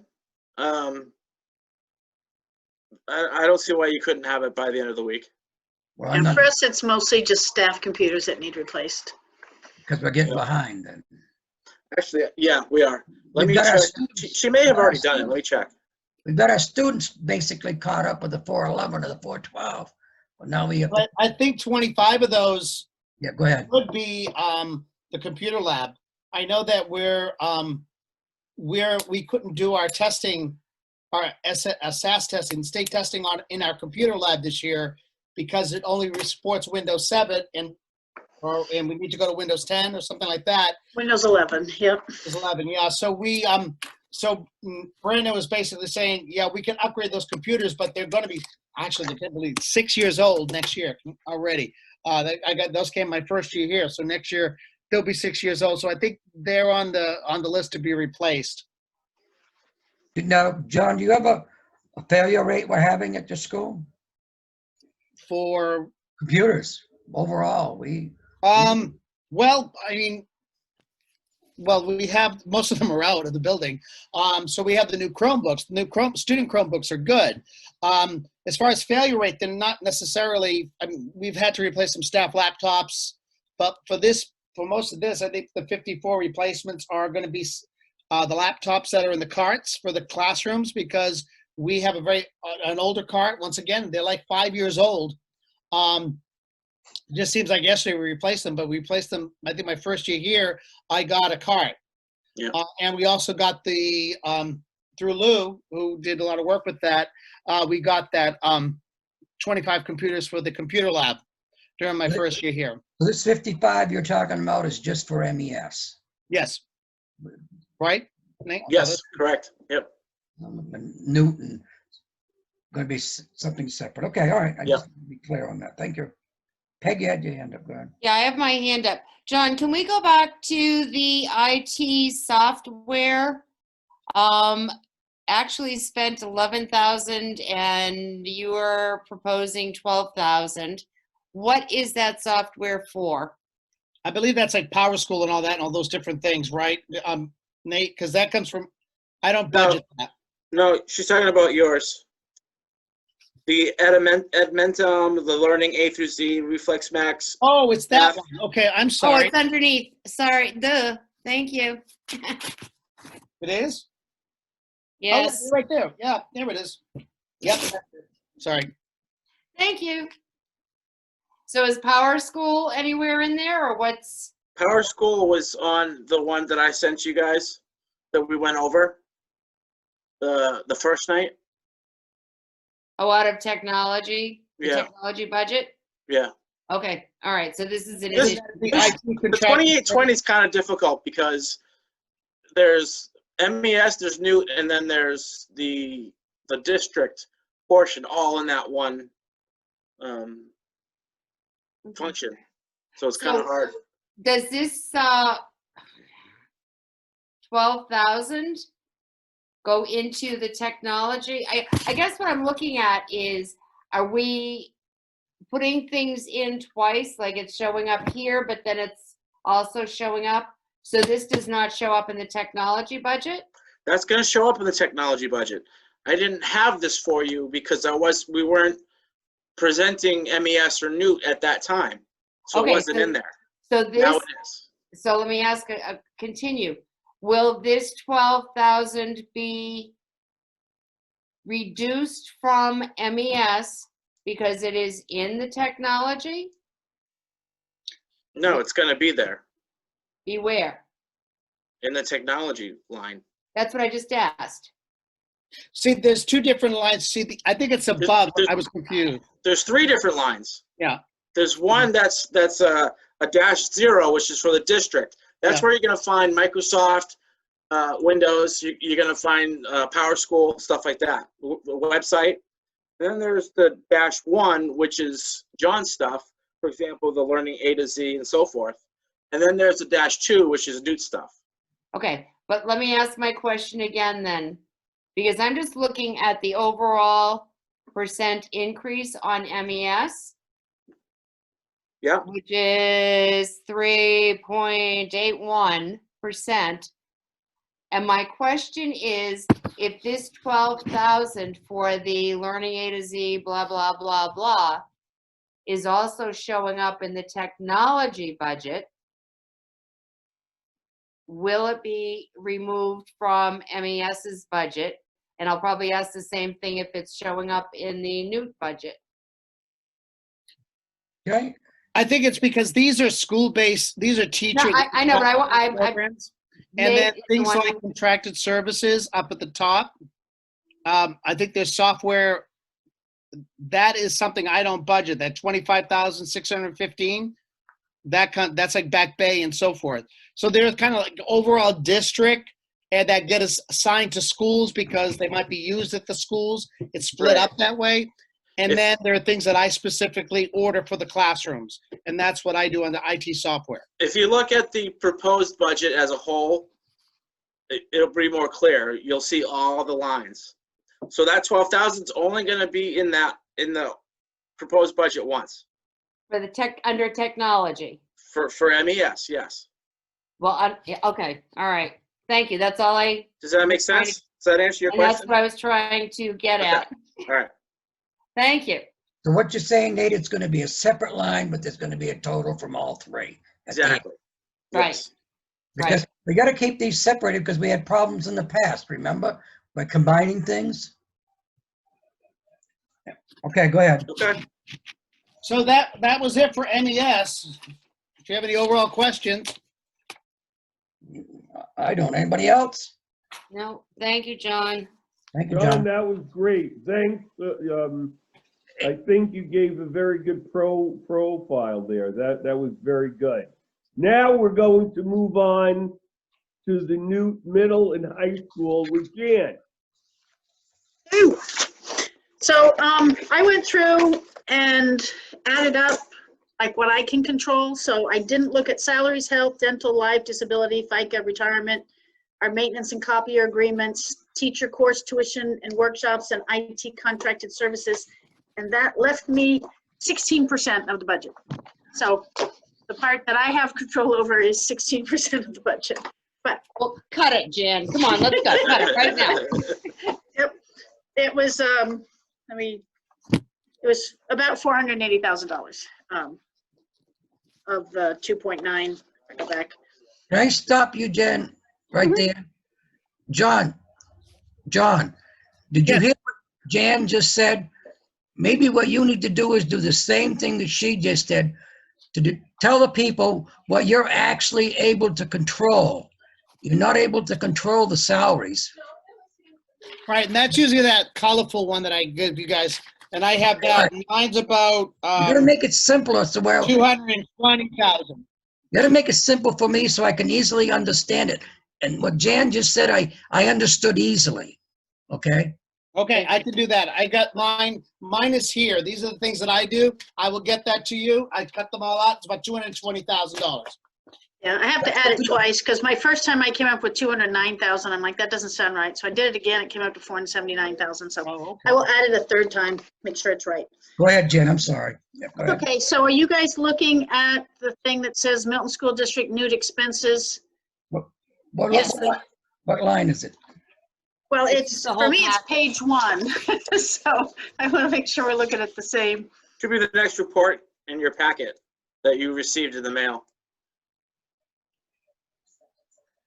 I don't see why you couldn't have it by the end of the week. Well, I'm And not, for us, it's mostly just staff computers that need replaced. because we're getting behind then. Actually, yeah, we are. Let We've me got our check. students- She may have already done it. Let me check. We've got our students basically caught up with the 411 or the 412. But now we have to, But I think 25 of those yeah, go ahead. would be the computer lab. I know that we couldn't do our testing, our SAS testing, state testing in our computer lab this year because it only supports Windows 7 and we need to go to Windows 10 or something like that. Windows 11, yep. Windows 11, yeah. So Brandon was basically saying, yeah, we can upgrade those computers, but they're going to be actually, they're going to be 6 years old next year already. Those came my first year here, so next year they'll be 6 years old. So I think they're on the list to be replaced. Now, John, do you have a failure rate we're having at your school? For, Computers, overall, well, I mean, well, we have, most of them are out of the building. So we have the new Chromebooks. The new student Chromebooks are good. As far as failure rate, they're not necessarily, I mean, we've had to replace some staff laptops, but for most of this, I think the 54 replacements are going to be the laptops that are in the carts for the classrooms, because we have an older cart. Once again, they're like 5 years old. It just seems like yesterday we replaced them, but we replaced them, I think my first year here, I got a cart. Yeah. And we also got through Lou, who did a lot of work with that, we got that 25 computers for the computer lab during my first year here. this 55 you're talking about is just for MES. Yes. Right? Nate? Yes, correct. Yep. Newton, going to be something separate. Okay, all right. I Yeah. just want to be clear on that. Thank you. Peggy had your hand up, go ahead. Yeah, I have my hand up. John, can we go back to the IT software? Actually spent 11,000 and you were proposing 12,000. What is that software for? I believe that's like Power School and all that and all those different things, right? Nate, because that comes from, I don't budget that. No, she's talking about yours. The Edmentum, the Learning A through Z, Reflex Max. Oh, it's that Yeah. one. Okay, I'm Oh, sorry. it's underneath. Sorry, duh. Thank you. It is? Yes, Oh, right there. Yeah, there it is. Yep. Sorry. thank you. So is Power School anywhere in there or what's? Power School was on the one that I sent you guys that we went over the first night. Oh, out of technology? The Yeah. technology budget? Yeah. Okay, all right, so this is an This- addition. The This- IT The contract- 2820 is kind of difficult because there's MES, there's Newt, and then there's the district portion all in that one function. So it's kind of So- hard. Does this 12,000 go into the technology? I guess what I'm looking at is, are we putting things in twice, like it's showing up here, but then it's also showing up? So this does not show up in the technology budget? That's going to show up in the technology budget. I didn't have this for you because we weren't presenting MES or Newt at that time. So Okay, it wasn't so- in there. So Now this, it is. so let me ask, continue. Will this 12,000 be reduced from MES because it is in the technology? No, it's going to be there Beware. in the technology line. That's what I just asked. See, there's two different lines. See, I think it's above. I was confused. There's 3 different lines. Yeah. There's one that's a -0, which is for the district. That's Yeah. where you're going to find Microsoft, Windows. You're going to find Power School, stuff like that. The website. Then there's the -1, which is John's stuff. For example, the Learning A to Z and so forth. And then there's the -2, which is Newt stuff. Okay, but let me ask my question again then, because I'm just looking at the overall percent increase on MES. Yeah. Which is 3.81%. And my question is, if this 12,000 for the Learning A to Z, blah, blah, blah, blah, is also showing up in the technology budget, will it be removed from MES's budget? And I'll probably ask the same thing if it's showing up in the Newt budget. Okay, I think it's because these are school-based, these are No, teacher. I know, but I programs. And then things like contracted services up at the top. I think there's software, that is something I don't budget, that 25,615. That's like Back Bay and so forth. So there's kind of like overall district and that get us assigned to schools because they might be used at the schools. It's split Right. up that way. And If- then there are things that I specifically order for the classrooms. And that's what I do on the IT software. If you look at the proposed budget as a whole, it'll be more clear. You'll see all the lines. So that 12,000 is only going to be in the proposed budget once For the under technology. for MES. Yes. Well, yeah, okay, all right. Thank you. That's all Does that make sense? Does that answer your and that's question? what I was trying to get Okay. at. All right. Thank you. So what you're saying, Nate, it's gonna be a separate line, but there's gonna be a total from all three. at the end. Exactly. Right. Yes. Because we gotta keep these separated because we had problems in the past, remember? By combining things. Yeah. Okay, go ahead. Okay. So that was it for MES. If you have any overall questions, I don't. Anybody else? No, thank you, John. Thank you, John, John. that was great. Thanks. I think you gave a very good profile there. That was very good. Now we're going to move on to the new middle and high school with Jan. Ooh. So I went through and added up like what I can control. So I didn't look at salaries, health, dental, life, disability, FICA, retirement, our maintenance and copier agreements, teacher course tuition and workshops, and IT contracted services. And that left me 16% of the budget. So the part that I have control over is 16% of the budget. Well, cut it, Jan. Come on, let's cut it right now. It was, it was about $480,000 of the 2.9. I go back. Can I stop you, Jen, right there? John, did you Yes. hear what Jan just said? Maybe what you need to do is do the same thing that she just did, tell the people what you're actually able to control. You're not able to control the salaries. right? And that's usually that colorful one that I give you guys. And I have that. Mine's about You gotta make it simpler so where, you 220,000. gotta make it simple for me so I can easily understand it. And what Jan just said, I understood easily, okay? Okay, I can do that. I got mine. Mine is here. These are the things that I do. I will get that to you. I cut them all out. It's about $220,000. Yeah, I have to add it twice because my first time I came up with 209,000. I'm like, that doesn't sound right. So I did it again. It came up to 479,000. So Oh, okay. I will add it a third time, make sure it's right. Go ahead, Jen, I'm sorry. Yeah, go ahead. Okay, so are you guys looking at the thing that says Milton School District nude expenses? What Yes. what line is it? Well, It's it's, the for whole me, it's packet. page 1. So I want to make sure we're looking at the same. Should be the next report in your packet that you received in the mail.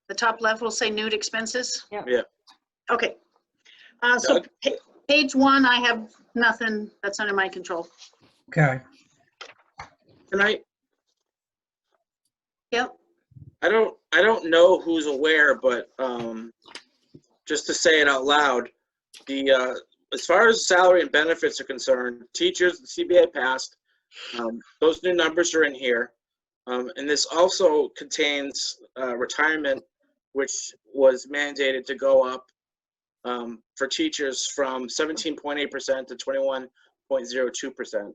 The top left will say nude expenses? Yep. Yeah. Okay. So page 1, I have nothing that's under my control. Okay, And Yep. I don't know who's aware, but just to say it out loud, as far as salary and benefits are concerned, teachers, the CBA passed. Those new numbers are in here, and this also contains retirement, which was mandated to go up for teachers from 17.8% to 21.02%.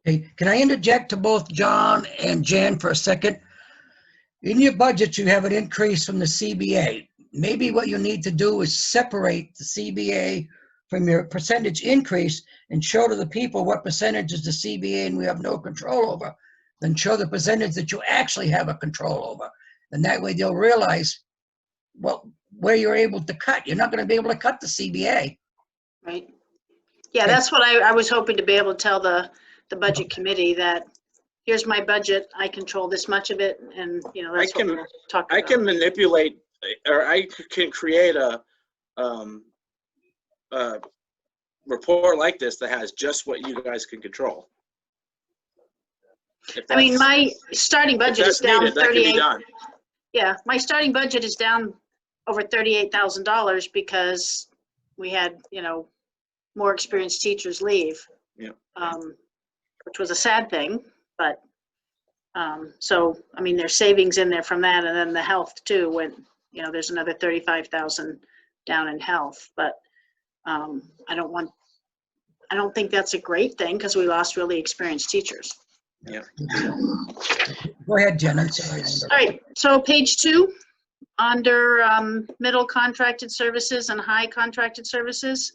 hey, can I interject to both John and Jan for a second? In your budget, you have an increase from the CBA. Maybe what you need to do is separate the CBA from your percentage increase and show to the people what percentage is the CBA and we have no control over, then show the percentage that you actually have a control over. And that way they'll realize, well, where you're able to cut. You're not going to be able to cut the CBA. Right. Yeah, that's what I was hoping to be able to tell the budget committee that here's my budget. I control this much of it. And, you know, that's what we'll talk about. I can manipulate, or I can create a report like this that has just what you guys can control. If I mean, that's- my starting if budget is that's down needed, that can be 38. done. Yeah, my starting budget is down over $38,000 because we had, you know, more experienced teachers leave. Yeah. Which was a sad thing, but, so, I mean, there's savings in there from that, and then the health too, when, you know, there's another 35,000 down in health, but, I don't think that's a great thing because we lost really experienced teachers. Go ahead, Jen, I'm sorry. All right, so page 2, under middle contracted services and high contracted services.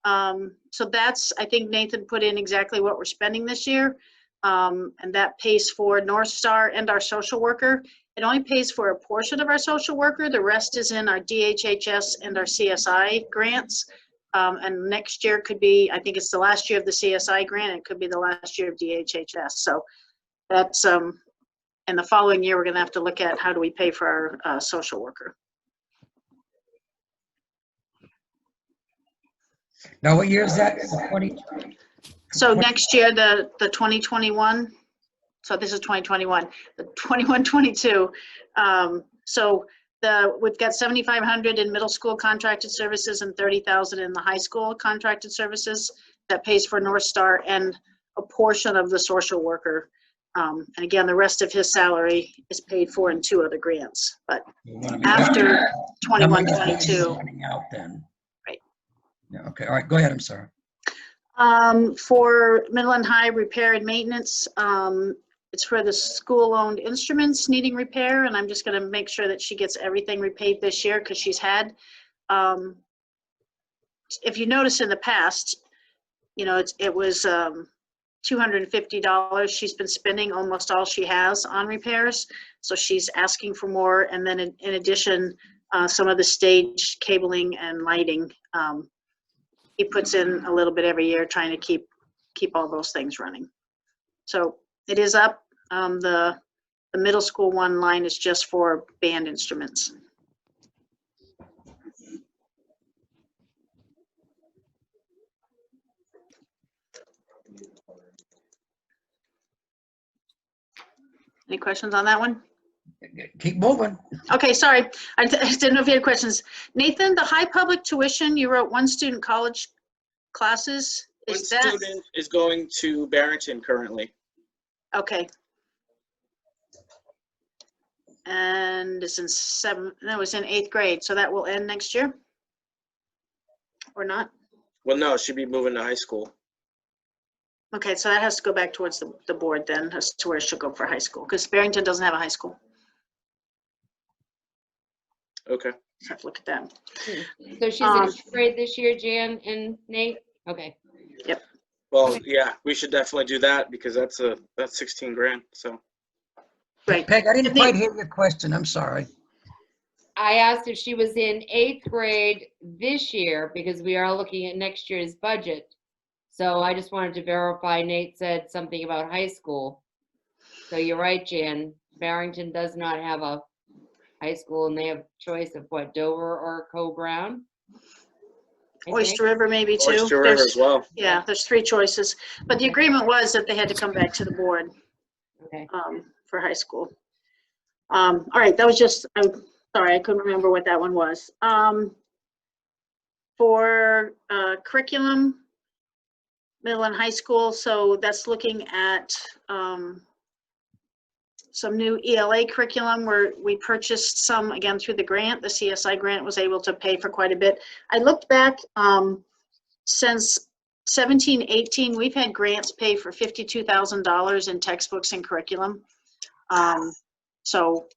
So that's, I think Nathan put in exactly what we're spending this year. And that pays for North Star and our social worker. It only pays for a portion of our social worker. The rest is in our DHHS and our CSI grants. And next year could be, I think it's the last year of the CSI grant. It could be the last year of DHHS. So that's, and the following year, we're gonna have to look at how do we pay for our social worker. Now, what year is that? 20? So next year, the 2021, so this is 2021, the 21-22. So we've got 7,500 in middle school contracted services and 30,000 in the high school contracted services. That pays for North Star and a portion of the social worker. And again, the rest of his salary is paid for in 2 other grants. But after 21-22. Running out then. Right. Yeah, okay, all right, go ahead, I'm sorry. For middle and high repair and maintenance, it's for the school-owned instruments needing repair, and I'm just gonna make sure that she gets everything repaid this year, because she's had, if you notice in the past, you know, it was $250. She's been spending almost all she has on repairs, so she's asking for more. And then in addition, some of the stage cabling and lighting, he puts in a little bit every year trying to keep all those things running. So it is up. The middle school one line is just for band instruments. Any questions on that one? Keep moving. Okay, sorry. I didn't know if you had questions. Nathan, the high public tuition, you wrote 1 student college classes. One Is that, student is going to Barrington currently. okay. And it's in 8th grade, so that will end next year? Or not? Well, no, she'd be moving to high school. Okay, so that has to go back towards the board then, as to where she'll go for high school, because Barrington doesn't have a high school. Okay. Just have to look at that. So she's in 8th grade this year, Jan and Nate? Okay. Well, yeah, we should definitely do that because that's 16 grand. So Right. Peg, I didn't quite hear your question, I'm sorry. I asked if she was in 8th grade this year because we are looking at next year's budget. So I just wanted to verify. Nate said something about high school. So you're right, Jan. Barrington does not have a high school, and they have choice of what, Dover or Co-Brown? I Oyster think. River maybe too. Oyster River as well. Yeah, there's 3 choices. But the agreement was that they had to come back to the board Okay. for high school. All right, that was just, I'm sorry, I couldn't remember what that one was. For curriculum, middle and high school, so that's looking at some new ELA curriculum where we purchased some, again, through the grant. The CSI grant was able to pay for quite a bit. I looked back, since 17-18, we've had grants pay for $52,000 in textbooks and curriculum. So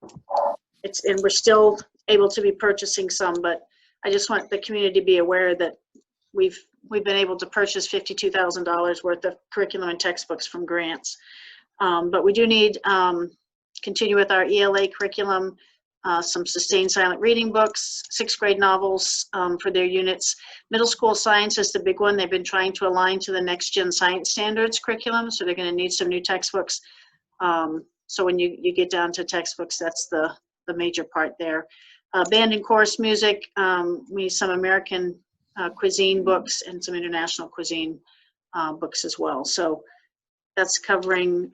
and we're still able to be purchasing some, but I just want the community to be aware that we've been able to purchase $52,000 worth of curriculum and textbooks from grants. But we do need continue with our ELA curriculum, some sustained silent reading books, 6th grade novels for their units. Middle school science is the big one. They've been trying to align to the next gen science standards curriculum, so they're going to need some new textbooks. So when you get down to textbooks, that's the major part there. Band and chorus music, we need some American cuisine books and some international cuisine books as well. So that's covering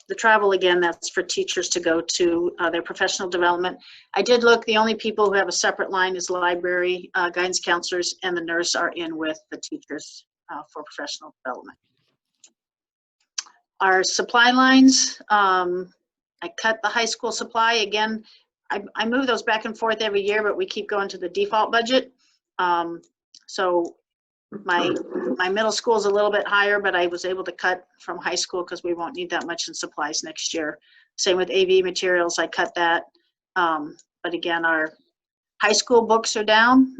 the travel. Again, that's for teachers to go to their professional development. I did look, the only people who have a separate line is library, guidance counselors, and the nurse are in with the teachers for professional development. Our supply lines, I cut the high school supply. Again, I move those back and forth every year, but we keep going to the default budget. So my middle school is a little bit higher, but I was able to cut from high school because we won't need that much in supplies next year. Same with AV materials, I cut that. But again, our high school books are down,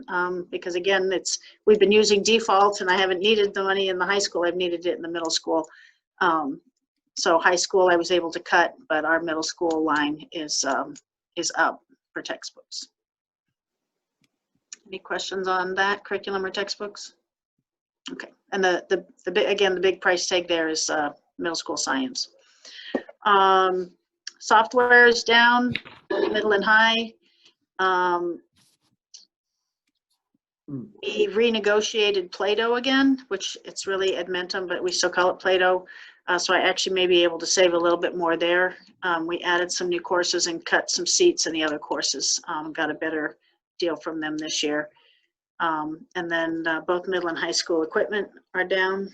because again, we've been using default and I haven't needed the money in the high school, I've needed it in the middle school. So high school I was able to cut, but our middle school line is up for textbooks. Any questions on that, curriculum or textbooks? Okay, and the big price tag there is middle school science. Software is down, middle and high. We renegotiated Plato again, which it's really Edmentum, but we still call it Plato. So I actually may be able to save a little bit more there. We added some new courses and cut some seats in the other courses. Got a better deal from them this year. And then both middle and high school equipment are down.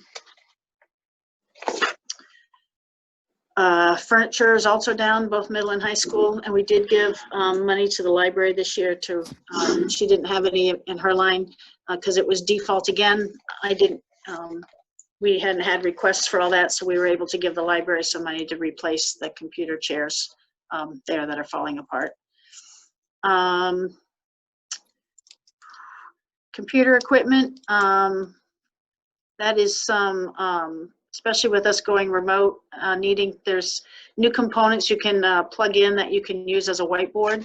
Furniture is also down, both middle and high school, and we did give money to the library this year to, she didn't have any in her line because it was default again. We hadn't had requests for all that, so we were able to give the library some money to replace the computer chairs there that are falling apart. Computer equipment, that is some, especially with us going remote, there's new components you can plug in that you can use as a whiteboard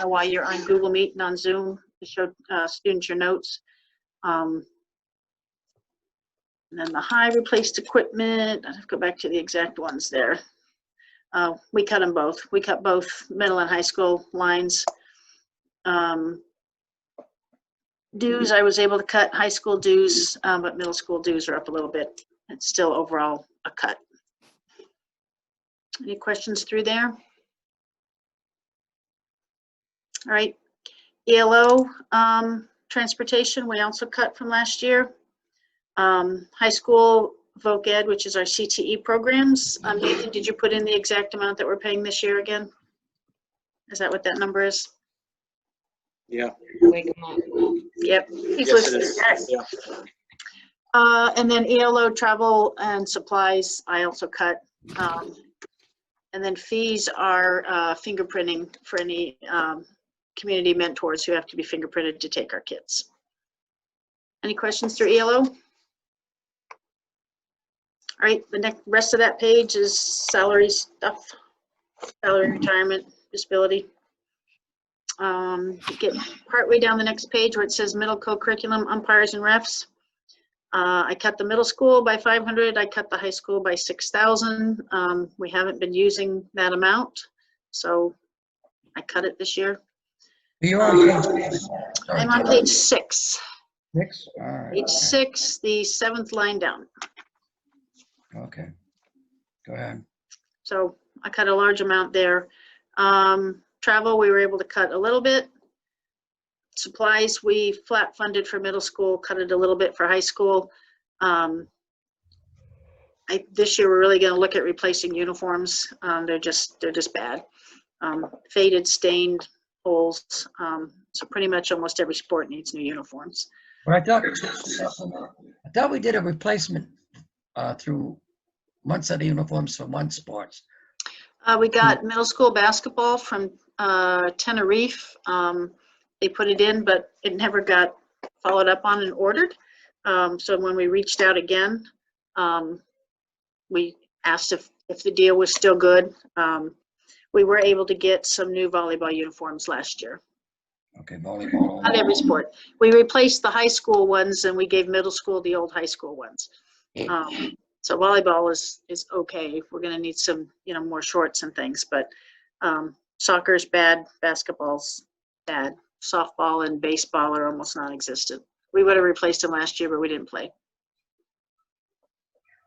while you're on Google Meet and on Zoom to show students your notes. And then the high replaced equipment, I'll go back to the exact ones there. We cut them both. We cut both middle and high school lines. Dues, I was able to cut high school dues, but middle school dues are up a little bit. It's still overall a cut. Any questions through there? All right, ELO transportation, we also cut from last year. High school voc ed, which is our CTE programs. Nathan, did you put in the exact amount that we're paying this year again? Is that what that number is? Yeah. Wake 'em up. Yep. He's Yes, it listening. is. Yeah. And then ELO travel and supplies, I also cut. And then fees are fingerprinting for any community mentors who have to be fingerprinted to take our kids. Any questions through ELO? All right, the rest of that page is salary stuff, salary, retirement, disability. Get partway down the next page where it says middle co-curriculum umpires and refs. I cut the middle school by 500. I cut the high school by 6,000. We haven't been using that amount, so I cut it this year. You're on page, sorry, I'm on page 6. 6? All right. Page 6, the 7th line down. Okay. Go ahead. So I cut a large amount there. Travel, we were able to cut a little bit. Supplies, we flat funded for middle school, cut it a little bit for high school. This year we're really going to look at replacing uniforms. They're just bad. Faded, stained, holes. So pretty much almost every sport needs new uniforms. But I thought we did a replacement through one set of uniforms for one sports. We got middle school basketball from Tenerife. They put it in, but it never got followed up on and ordered. So when we reached out again, we asked if the deal was still good. We were able to get some new volleyball uniforms last year. Okay, volleyball. Not every sport. We replaced the high school ones and we gave middle school the old high school ones. So volleyball is okay. We're going to need some, more shorts and things, but soccer's bad, basketball's bad. Softball and baseball are almost non-existent. We would have replaced them last year, but we didn't play.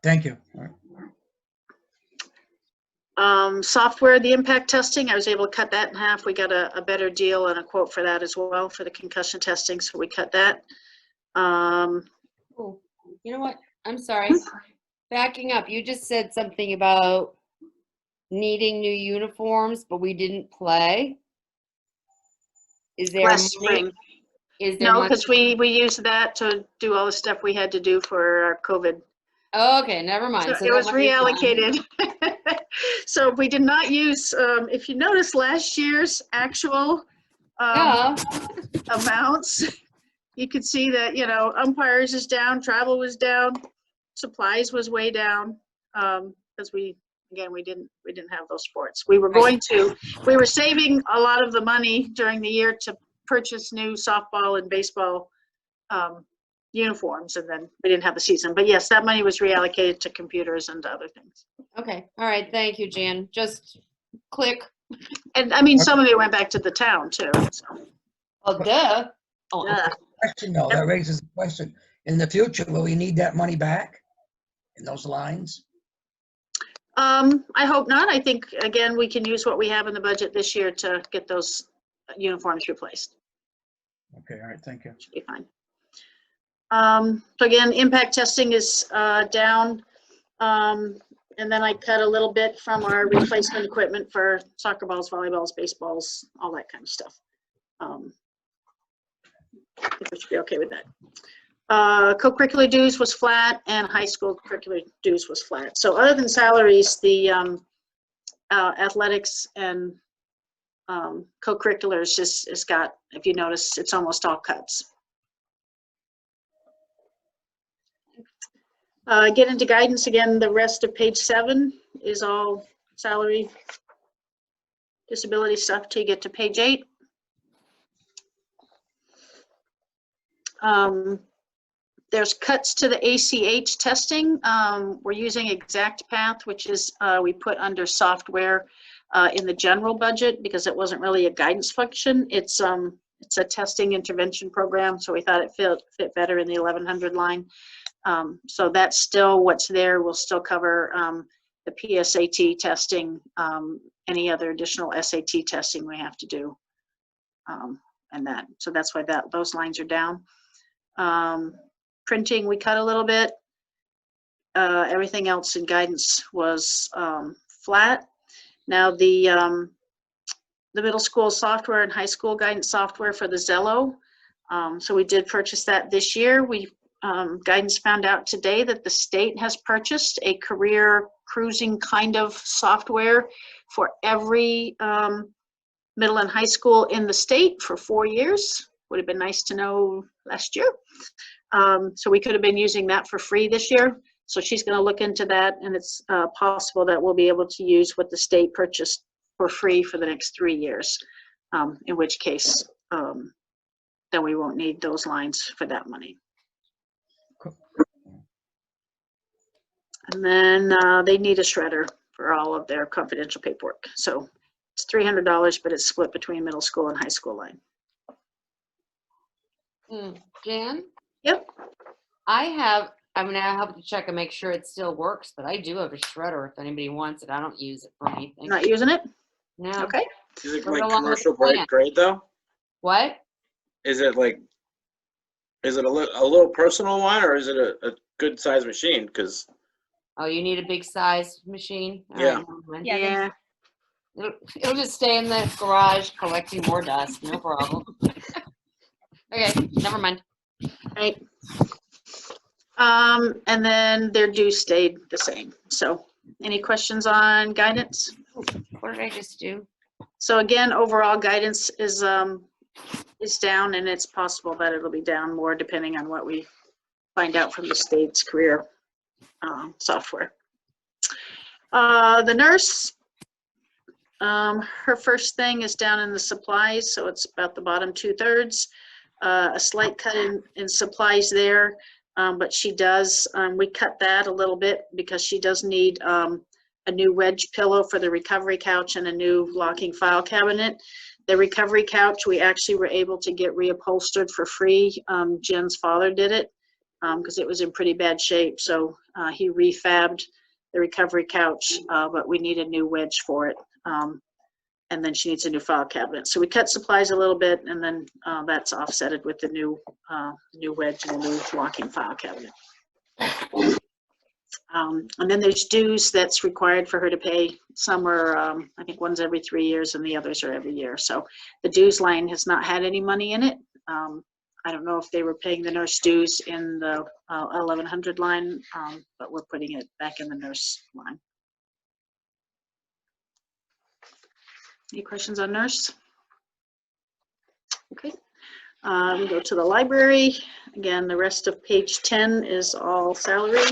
Thank you. All right. Software, the impact testing, I was able to cut that in half. We got a better deal and a quote for that as well for the concussion testing, so we cut that. Oh, you know what? I'm sorry. Backing up, you just said something about needing new uniforms, but we didn't play. Is there Last money? spring. Is there No, money? because we used that to do all the stuff we had to do for our COVID. Oh, okay, never mind. So So it was that money's gone. reallocated. So we did not use, if you notice last year's actual Yeah, amounts, you could see that, umpires is down, travel was down, supplies was way down. Because we didn't have those sports. We were saving a lot of the money during the year to purchase new softball and baseball uniforms, and then we didn't have the season. But yes, that money was reallocated to computers and other things. okay, all right, thank you, Jan. Just click. And I mean, some of it went back to the town too. So, Oh, duh. Oh, yeah. Question though, that raises a question. In the future, will we need that money back in those lines? I hope not. I think, again, we can use what we have in the budget this year to get those uniforms replaced. Okay, all right, thank you. Should be fine. So again, impact testing is down. And then I cut a little bit from our replacement equipment for soccer balls, volleyballs, baseballs, all that kind of stuff. I think we should be okay with that. Co-curricular dues was flat, and high school curricular dues was flat. So other than salaries, the athletics and co-curriculars is got, if you notice, it's almost all cuts. Get into guidance again. The rest of page 7 is all salary, disability stuff till you get to page 8. There's cuts to the ACH testing. We're using ExactPath, which is we put under software in the general budget because it wasn't really a guidance function. It's a testing intervention program, so we thought it fit better in the 1100 line. So that's still what's there. We'll still cover the PSAT testing, any other additional SAT testing we have to do, and that. So that's why those lines are down. Printing, we cut a little bit. Everything else in guidance was flat. Now the middle school software and high school guidance software for the Zello. So we did purchase that this year. Guidance found out today that the state has purchased a career cruising kind of software for every middle and high school in the state for 4 years. Would have been nice to know last year. So we could have been using that for free this year. So she's going to look into that, and it's possible that we'll be able to use what the state purchased for free for the next 3 years, in which case then we won't need those lines for that money. And then they need a shredder for all of their confidential paperwork. So it's $300, but it's split between middle school and high school line. Jan? Yep. I'm gonna have to check and make sure it still works, but I do have a shredder if anybody wants it. I don't use it for anything. Not using it? No. Okay. Is it Put it like along with commercial the plan. grade though? What? Is it a little personal one, or is it a good size machine? Because Oh, you need a big size machine? All Yeah. right, never mind. Yeah, It'll just stay in the garage collecting more dust, no problem. Okay, never mind. Right. And then their dues stayed the same. So any questions on guidance? What did I just do? So again, overall guidance is down, and it's possible that it'll be down more depending on what we find out from the state's career software. The nurse, her first thing is down in the supplies, so it's about the bottom 2/3. A slight cut in supplies there, but she does, we cut that a little bit because she does need a new wedge pillow for the recovery couch and a new locking file cabinet. The recovery couch, we actually were able to get reupholstered for free. Jen's father did it because it was in pretty bad shape. So he refabbed the recovery couch, but we need a new wedge for it. And then she needs a new file cabinet. So we cut supplies a little bit, and then that's offsetted with the new wedge and a new locking file cabinet. And then there's dues that's required for her to pay. Some are, I think one's every 3 years and the others are every year. So the dues line has not had any money in it. I don't know if they were paying the nurse dues in the 1100 line, but we're putting it back in the nurse line. Any questions on nurse? Okay. We go to the library. Again, the rest of page 10 is all salary.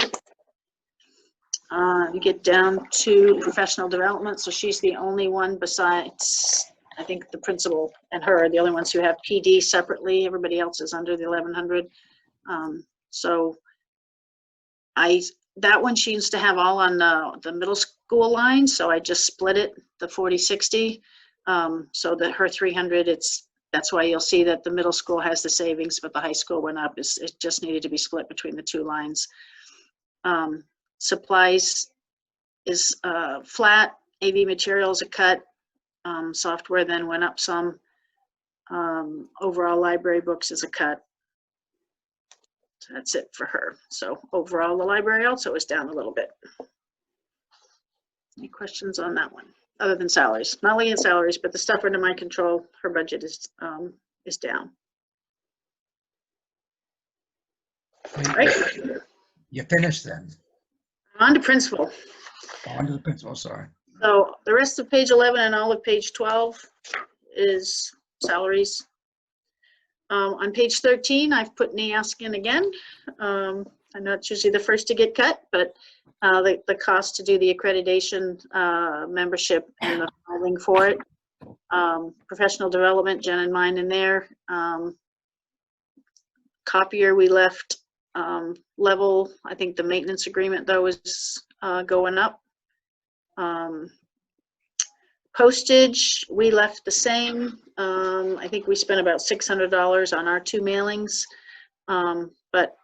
You get down to professional development, so she's the only one besides, I think, the principal and her are the only ones who have PD separately. Everybody else is under the 1100. So that one she used to have all on the middle school line, so I just split it, the 40/60, so that her 300, that's why you'll see that the middle school has the savings, but the high school went up. It just needed to be split between the two lines. Supplies is flat. AV materials a cut. Software then went up some. Overall library books is a cut. So that's it for her. So overall the library also is down a little bit. Any questions on that one? Other than salaries, not only in salaries, but the stuff under my control, her budget is down. All right, You finished then. on to principal. On to the principal, sorry. So the rest of page 11 and all of page 12 is salaries. On page 13, I've put NEASC in again. I know it's usually the first to get cut, but the cost to do the accreditation membership and the filing for it. Professional development, Jen and mine in there. Copier, we left level. I think the maintenance agreement though is going up. Postage, we left the same. I think we spent about $600 on our 2 mailings. But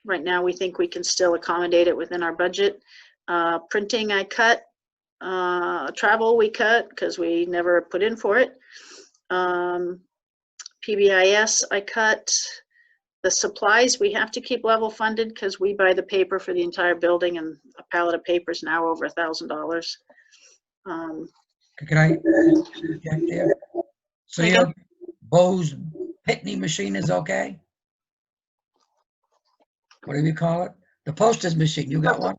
right now we think we can still accommodate it within our budget. Printing I cut. Travel we cut because we never put in for it. PBIS I cut. The supplies we have to keep level funded because we buy the paper for the entire building, and a pallet of paper is now over $1,000. Can I check there? So Okay. your Bose Pitney machine is okay? What do you call it? The postage machine, you got one?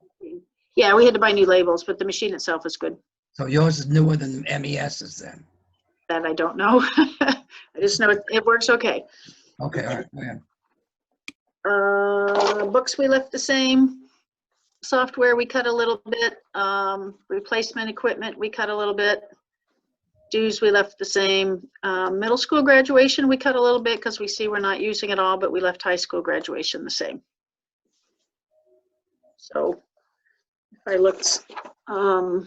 Yeah, we had to buy new labels, but the machine itself is good. So yours is newer than MES's then? That I don't know. I just know it works okay. Okay, all right, go ahead. Books we left the same. Software we cut a little bit. Replacement equipment we cut a little bit. Dues we left the same. Middle school graduation we cut a little bit because we see we're not using it all, but we left high school graduation the same. So if I looked, I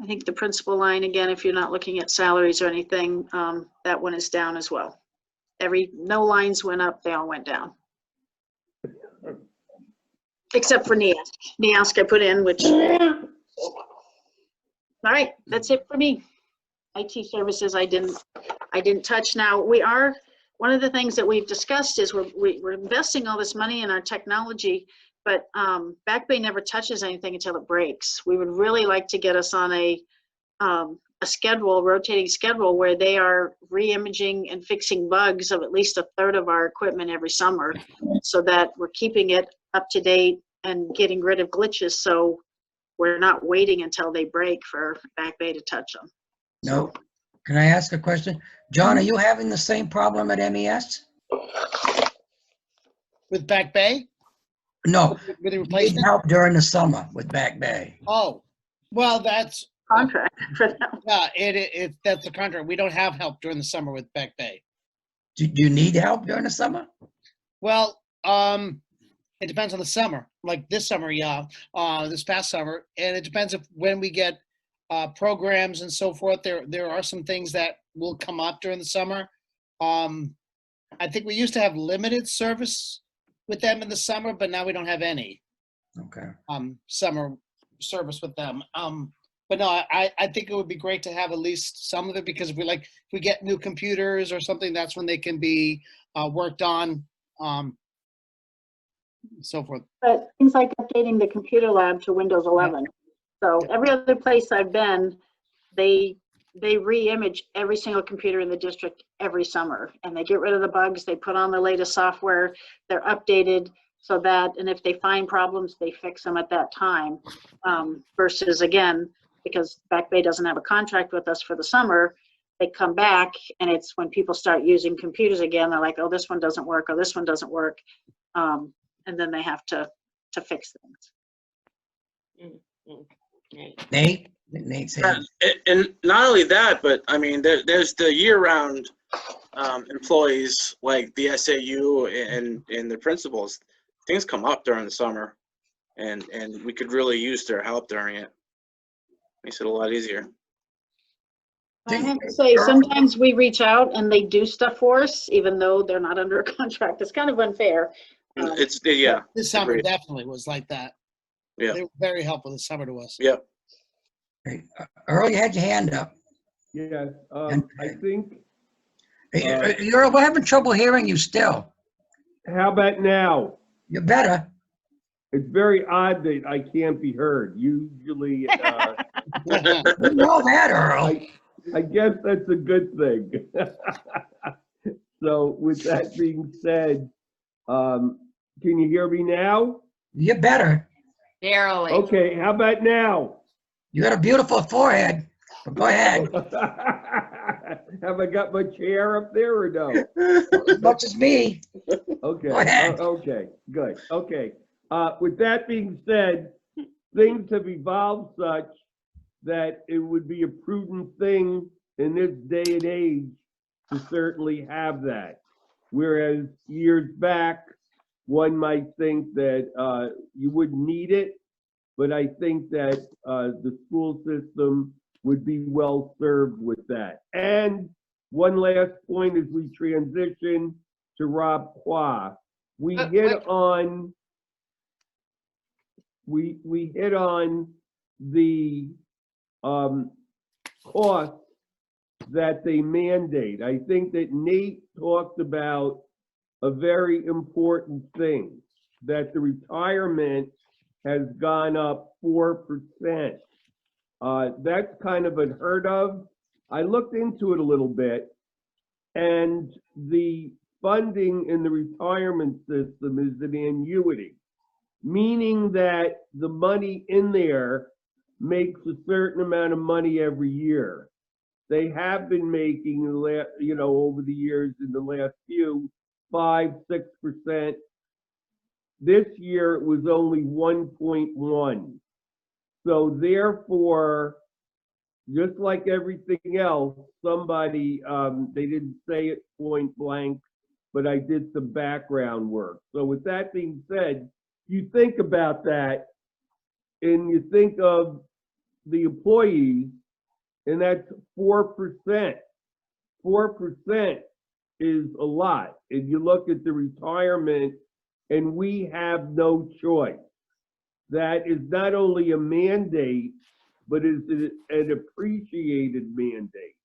think the principal line, again, if you're not looking at salaries or anything, that one is down as well. No lines went up, they all went down. Except for NEASC. NEASC I put in, which, all right, that's it for me. IT services I didn't touch. Now one of the things that we've discussed is we're investing all this money in our technology, but Back Bay never touches anything until it breaks. We would really like to get us on a rotating schedule where they are re-imaging and fixing bugs of at least a third of our equipment every summer, so that we're keeping it up to date and getting rid of glitches, so we're not waiting until they break for Back Bay to touch them. No. Can I ask a question? John, are you having the same problem at MES? With Back Bay? No. With the Need replacement? help during the summer with Back Bay. Oh, well, that's, Contract for them. yeah, that's the contract. We don't have help during the summer with Back Bay. Do you need help during the summer? Well, it depends on the summer. Like this summer, yeah, this past summer, and it depends when we get programs and so forth. There are some things that will come up during the summer. I think we used to have limited service with them in the summer, but now we don't have any Okay. summer service with them. But no, I think it would be great to have at least some of it, because if we get new computers or something, that's when they can be worked on, so forth. But things like updating the computer lab to Windows 11. So every other place I've been, they re-image every single computer in the district every summer, and they get rid of the bugs, they put on the latest software, they're updated so that, and if they find problems, they fix them at that time. Versus again, because Back Bay doesn't have a contract with us for the summer. They come back, and it's when people start using computers again, they're like, oh, this one doesn't work, or this one doesn't work. And then they have to fix things. Nate? Nate said, And not only that, but I mean, there's the year-round employees like the SAU and the principals. Things come up during the summer, and we could really use their help during it. Makes it a lot easier. I have to say, sometimes we reach out and they do stuff for us, even though they're not under a contract. It's kind of unfair. Yeah. This summer Agreed. definitely was like that. Yeah. They were very helpful this summer to us. Yep. Earl, you had your hand up. Yes, And- I think, We're having trouble hearing you still. how about now? You're better. It's very odd that I can't be heard. Usually, We know that, Earl. I guess that's a good thing. So with that being said, can you hear me now? You're better. Barely. Okay, how about now? You got a beautiful forehead. But go ahead. Have I got much hair up there or no? As much as me. Okay, Go ahead. okay, good, okay. With that being said, things have evolved such that it would be a prudent thing in this day and age to certainly have that. Whereas years back, one might think that you wouldn't need it, but I think that the school system would be well served with that. And one last point as we transition to Rob Qua, we hit on the cost that they mandate. I think that Nate talked about a very important thing, that the retirement has gone up 4%. That's kind of unheard of. I looked into it a little bit, and the funding in the retirement system is an annuity, meaning that the money in there makes a certain amount of money every year. They have been making, over the years in the last few, 5-6%. This year it was only 1.1. So therefore, just like everything else, somebody, they didn't say it point blank, but I did some background work. So with that being said, you think about that and you think of the employees, and that's 4%. 4% is a lot. And you look at the retirement, and we have no choice. That is not only a mandate, but is an appreciated mandate.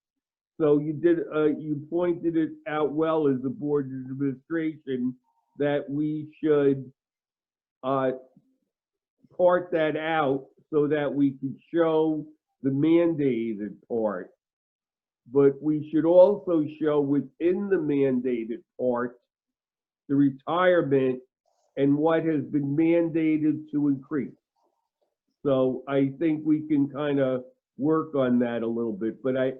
So you pointed it out well as the board of administration that we should part that out so that we can show the mandated part. But we should also show within the mandated part the retirement and what has been mandated to increase. So I think we can kind of work on that a little bit, but I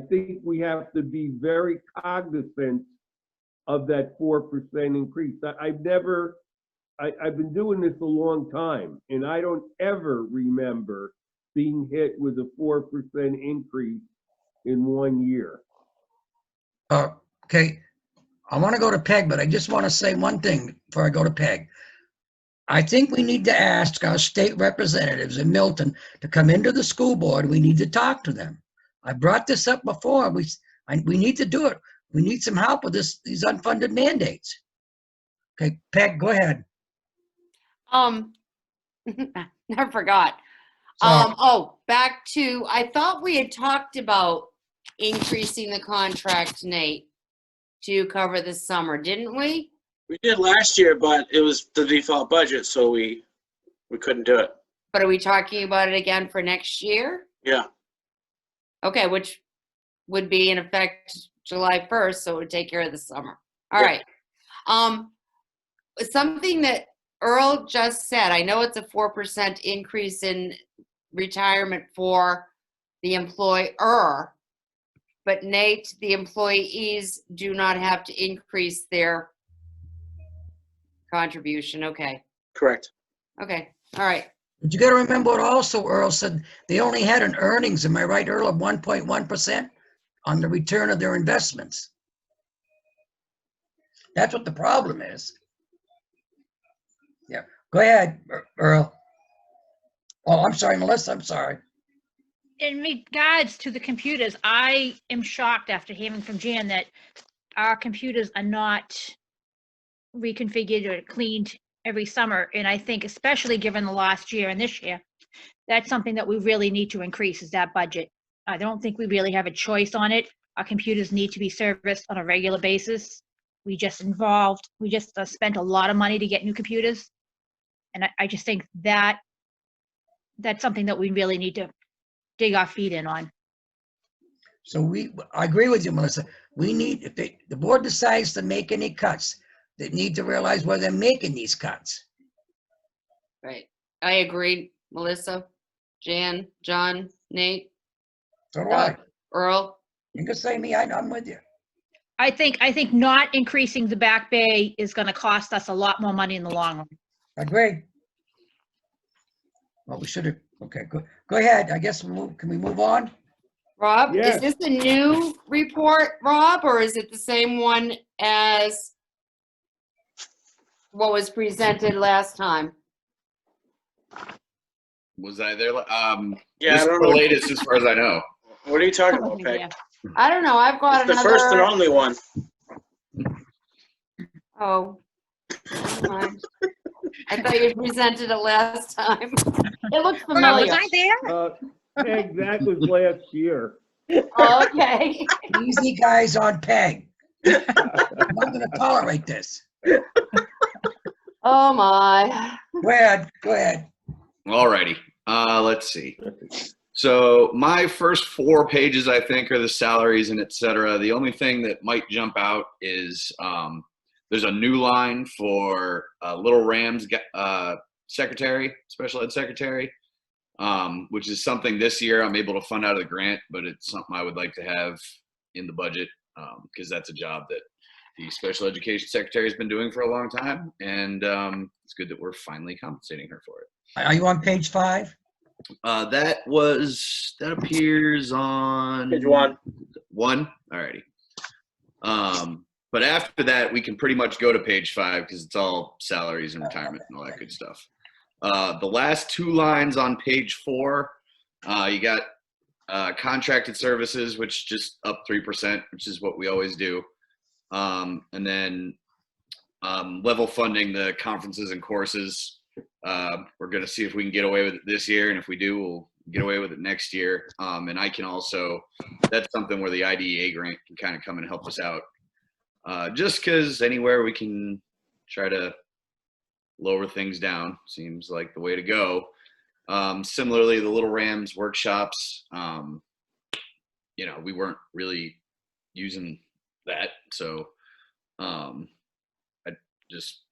think we have to be very cognizant of that 4% increase. I've been doing this a long time, and I don't ever remember being hit with a 4% increase in 1 year. Okay, I want to go to Peg, but I just want to say one thing before I go to Peg. I think we need to ask our state representatives in Milton to come into the school board. We need to talk to them. I brought this up before. We need to do it. We need some help with these unfunded mandates. Okay, Peg, go ahead. Never forgot. Sorry. Back to, I thought we had talked about increasing the contract, Nate, to cover this summer, didn't we? We did last year, but it was the default budget, so we couldn't do it. But are we talking about it again for next year? Yeah. Okay, which would be in effect July 1st, so it would take care of the summer. All Yeah. right. Something that Earl just said, I know it's a 4% increase in retirement for the employer, but Nate, the employees do not have to increase their contribution. Okay, Correct. okay, all right. But you gotta remember what also Earl said, they only had an earnings, am I right, Earl, of 1.1% on the return of their investments. That's what the problem is. Yeah, go ahead, Earl. Oh, I'm sorry, Melissa, I'm sorry. In regards to the computers, I am shocked after hearing from Jan that our computers are not reconfigured or cleaned every summer. And I think especially given the last year and this year, that's something that we really need to increase is that budget. I don't think we really have a choice on it. Our computers need to be serviced on a regular basis. We just spent a lot of money to get new computers. And I just think that that's something that we really need to dig our feet in on. So I agree with you, Melissa. We need, if the board decides to make any cuts, they need to realize where they're making these cuts. Right. I agree, Melissa, Jan, John, Nate, So do I. Earl. You can say me, I'm with you. I think not increasing the back bay is gonna cost us a lot more money in the long run. Agree. Well, we should have, okay, go ahead. I guess can we move on? Rob, Yes. is this a new report, Rob, or is it the same one as what was presented last time? Was I there? Yeah, This I is don't the know. latest as far as I know. What are you talking about, Peg? Yeah. I don't know, I've got It's the first and another, only one. oh. never mind. I thought you presented it last time. It looks Was familiar. I there? Peg, that was last year. Okay. Easy guys on Peg. I'm not gonna tolerate this. Oh, my. Go ahead. Alrighty. Let's see. So my first 4 pages, I think, are the salaries and et cetera. The only thing that might jump out is there's a new line for Little Rams secretary, special ed secretary, which is something this year I'm able to fund out of the grant, but it's something I would like to have in the budget because that's a job that the special education secretary has been doing for a long time, and it's good that we're finally compensating her for it. Are you on page 5? That appears on Page 1. 1. Alrighty. But after that, we can pretty much go to page 5 because it's all salaries and retirement and all that good stuff. The last 2 lines on page 4, you got contracted services, which just up 3%, which is what we always do. And then level funding the conferences and courses. We're going to see if we can get away with it this year, and if we do, we'll get away with it next year. And I can also, that's something where the IDEA grant can kind of come and help us out. Just because anywhere we can try to lower things down seems like the way to go. Similarly, the Little Rams workshops, we weren't really using that, so I just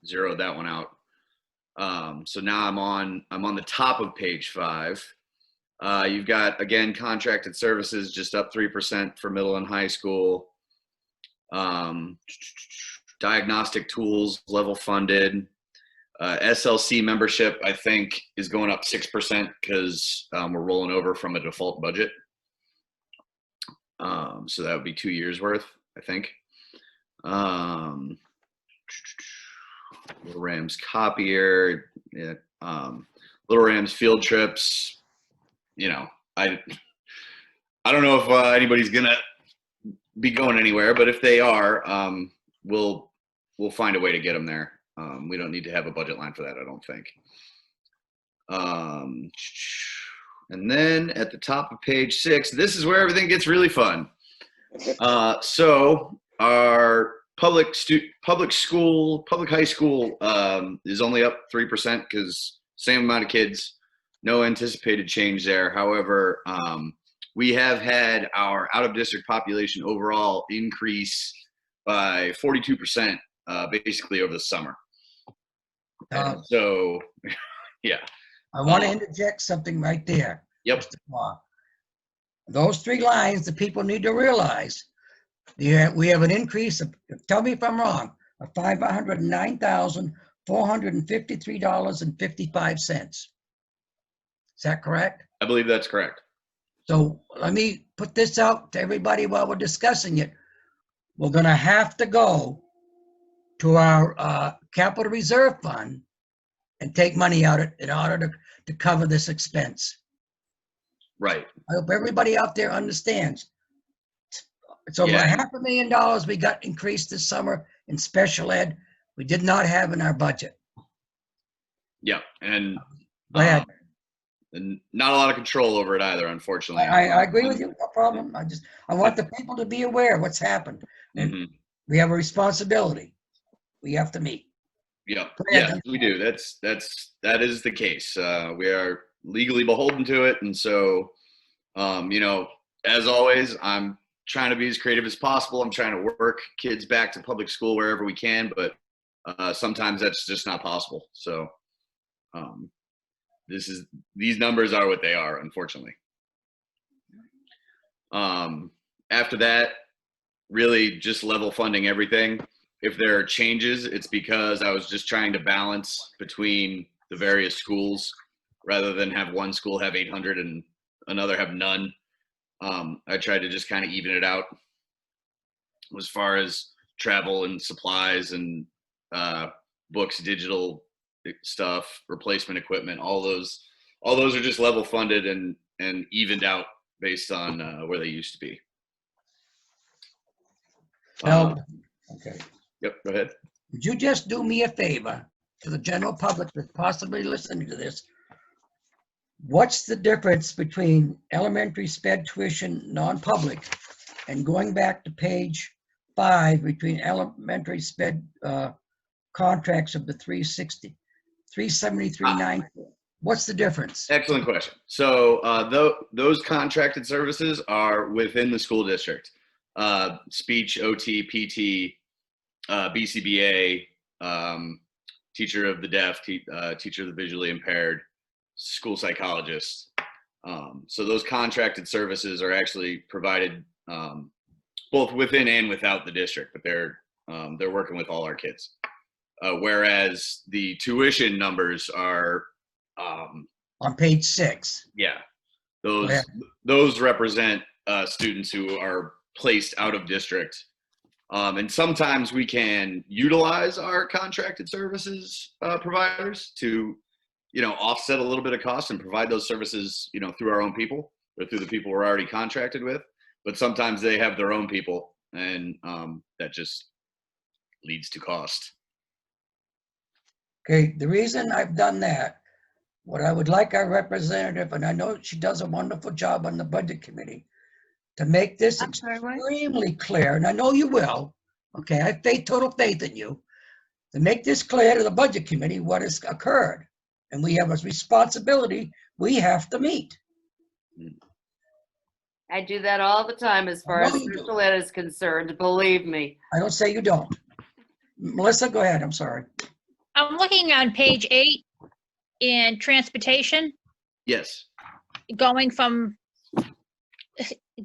zeroed that one out. So now I'm on the top of page 5. You've got, again, contracted services just up 3% for middle and high school. Diagnostic tools level funded. SLC membership, I think, is going up 6% because we're rolling over from a default budget. So that would be 2 years worth, I think. Little Rams copier, Little Rams field trips. I don't know if anybody's gonna be going anywhere, but if they are, we'll find a way to get them there. We don't need to have a budget line for that, I don't think. And then at the top of page 6, this is where everything gets really fun. So our public high school is only up 3% because same amount of kids, no anticipated change there. However, we have had our out-of-district population overall increase by 42% basically over the summer. So, yeah. I want to interject something right there. Yep. Mr. Law. Those 3 lines, the people need to realize, we have an increase of, tell me if I'm wrong, of $509,453.55. Is that correct? I believe that's correct. So let me put this out to everybody while we're discussing it. We're gonna have to go to our capital reserve fund and take money out of it in order to cover this expense. Right. I hope everybody out there understands. It's over Yeah. $500,000 we got increased this summer in special ed. We did not have in our budget. Yep. And, Go ahead. and not a lot of control over it either, unfortunately. I agree with you, no problem. I want the people to be aware of what's happened. And Mhm. we have a responsibility we have to meet. Yep. Go ahead, Yeah, we do. That is the case. We are legally beholden to it. And so, as always, I'm trying to be as creative as possible. I'm trying to work kids back to public school wherever we can, but sometimes that's just not possible. So these numbers are what they are, unfortunately. After that, really just level funding everything. If there are changes, it's because I was just trying to balance between the various schools rather than have one school have 800 and another have none. I tried to just kind of even it out as far as travel and supplies and books, digital stuff, replacement equipment. All those are just level funded and evened out based on where they used to be. Now, okay. Yep, go ahead. Would you just do me a favor to the general public that's possibly listening to this? What's the difference between elementary sped tuition non-public and going back to page 5 between elementary sped contracts of the 373.9? What's the difference? Excellent question. So those contracted services are within the school district. Speech, OT, PT, BCBA, teacher of the deaf, teacher of the visually impaired, school psychologist. So those contracted services are actually provided both within and without the district, but they're working with all our kids. Whereas the tuition numbers are On page 6. yeah, Yeah. those represent students who are placed out of district. And sometimes we can utilize our contracted services providers to, offset a little bit of cost and provide those services, through our own people or through the people we're already contracted with. But sometimes they have their own people, and that just leads to cost. Okay, the reason I've done that, what I would like our representative, and I know she does a wonderful job on the budget committee, to make this I'm sorry, what? extremely clear, and I know you will, okay, I have total faith in you, to make this clear to the budget committee what has occurred. And we have a responsibility we have to meet. I do that all the time as far I as know you do. special ed is concerned, believe me. I don't say you don't. Melissa, go ahead, I'm sorry. I'm looking on page 8 in transportation, Yes. going from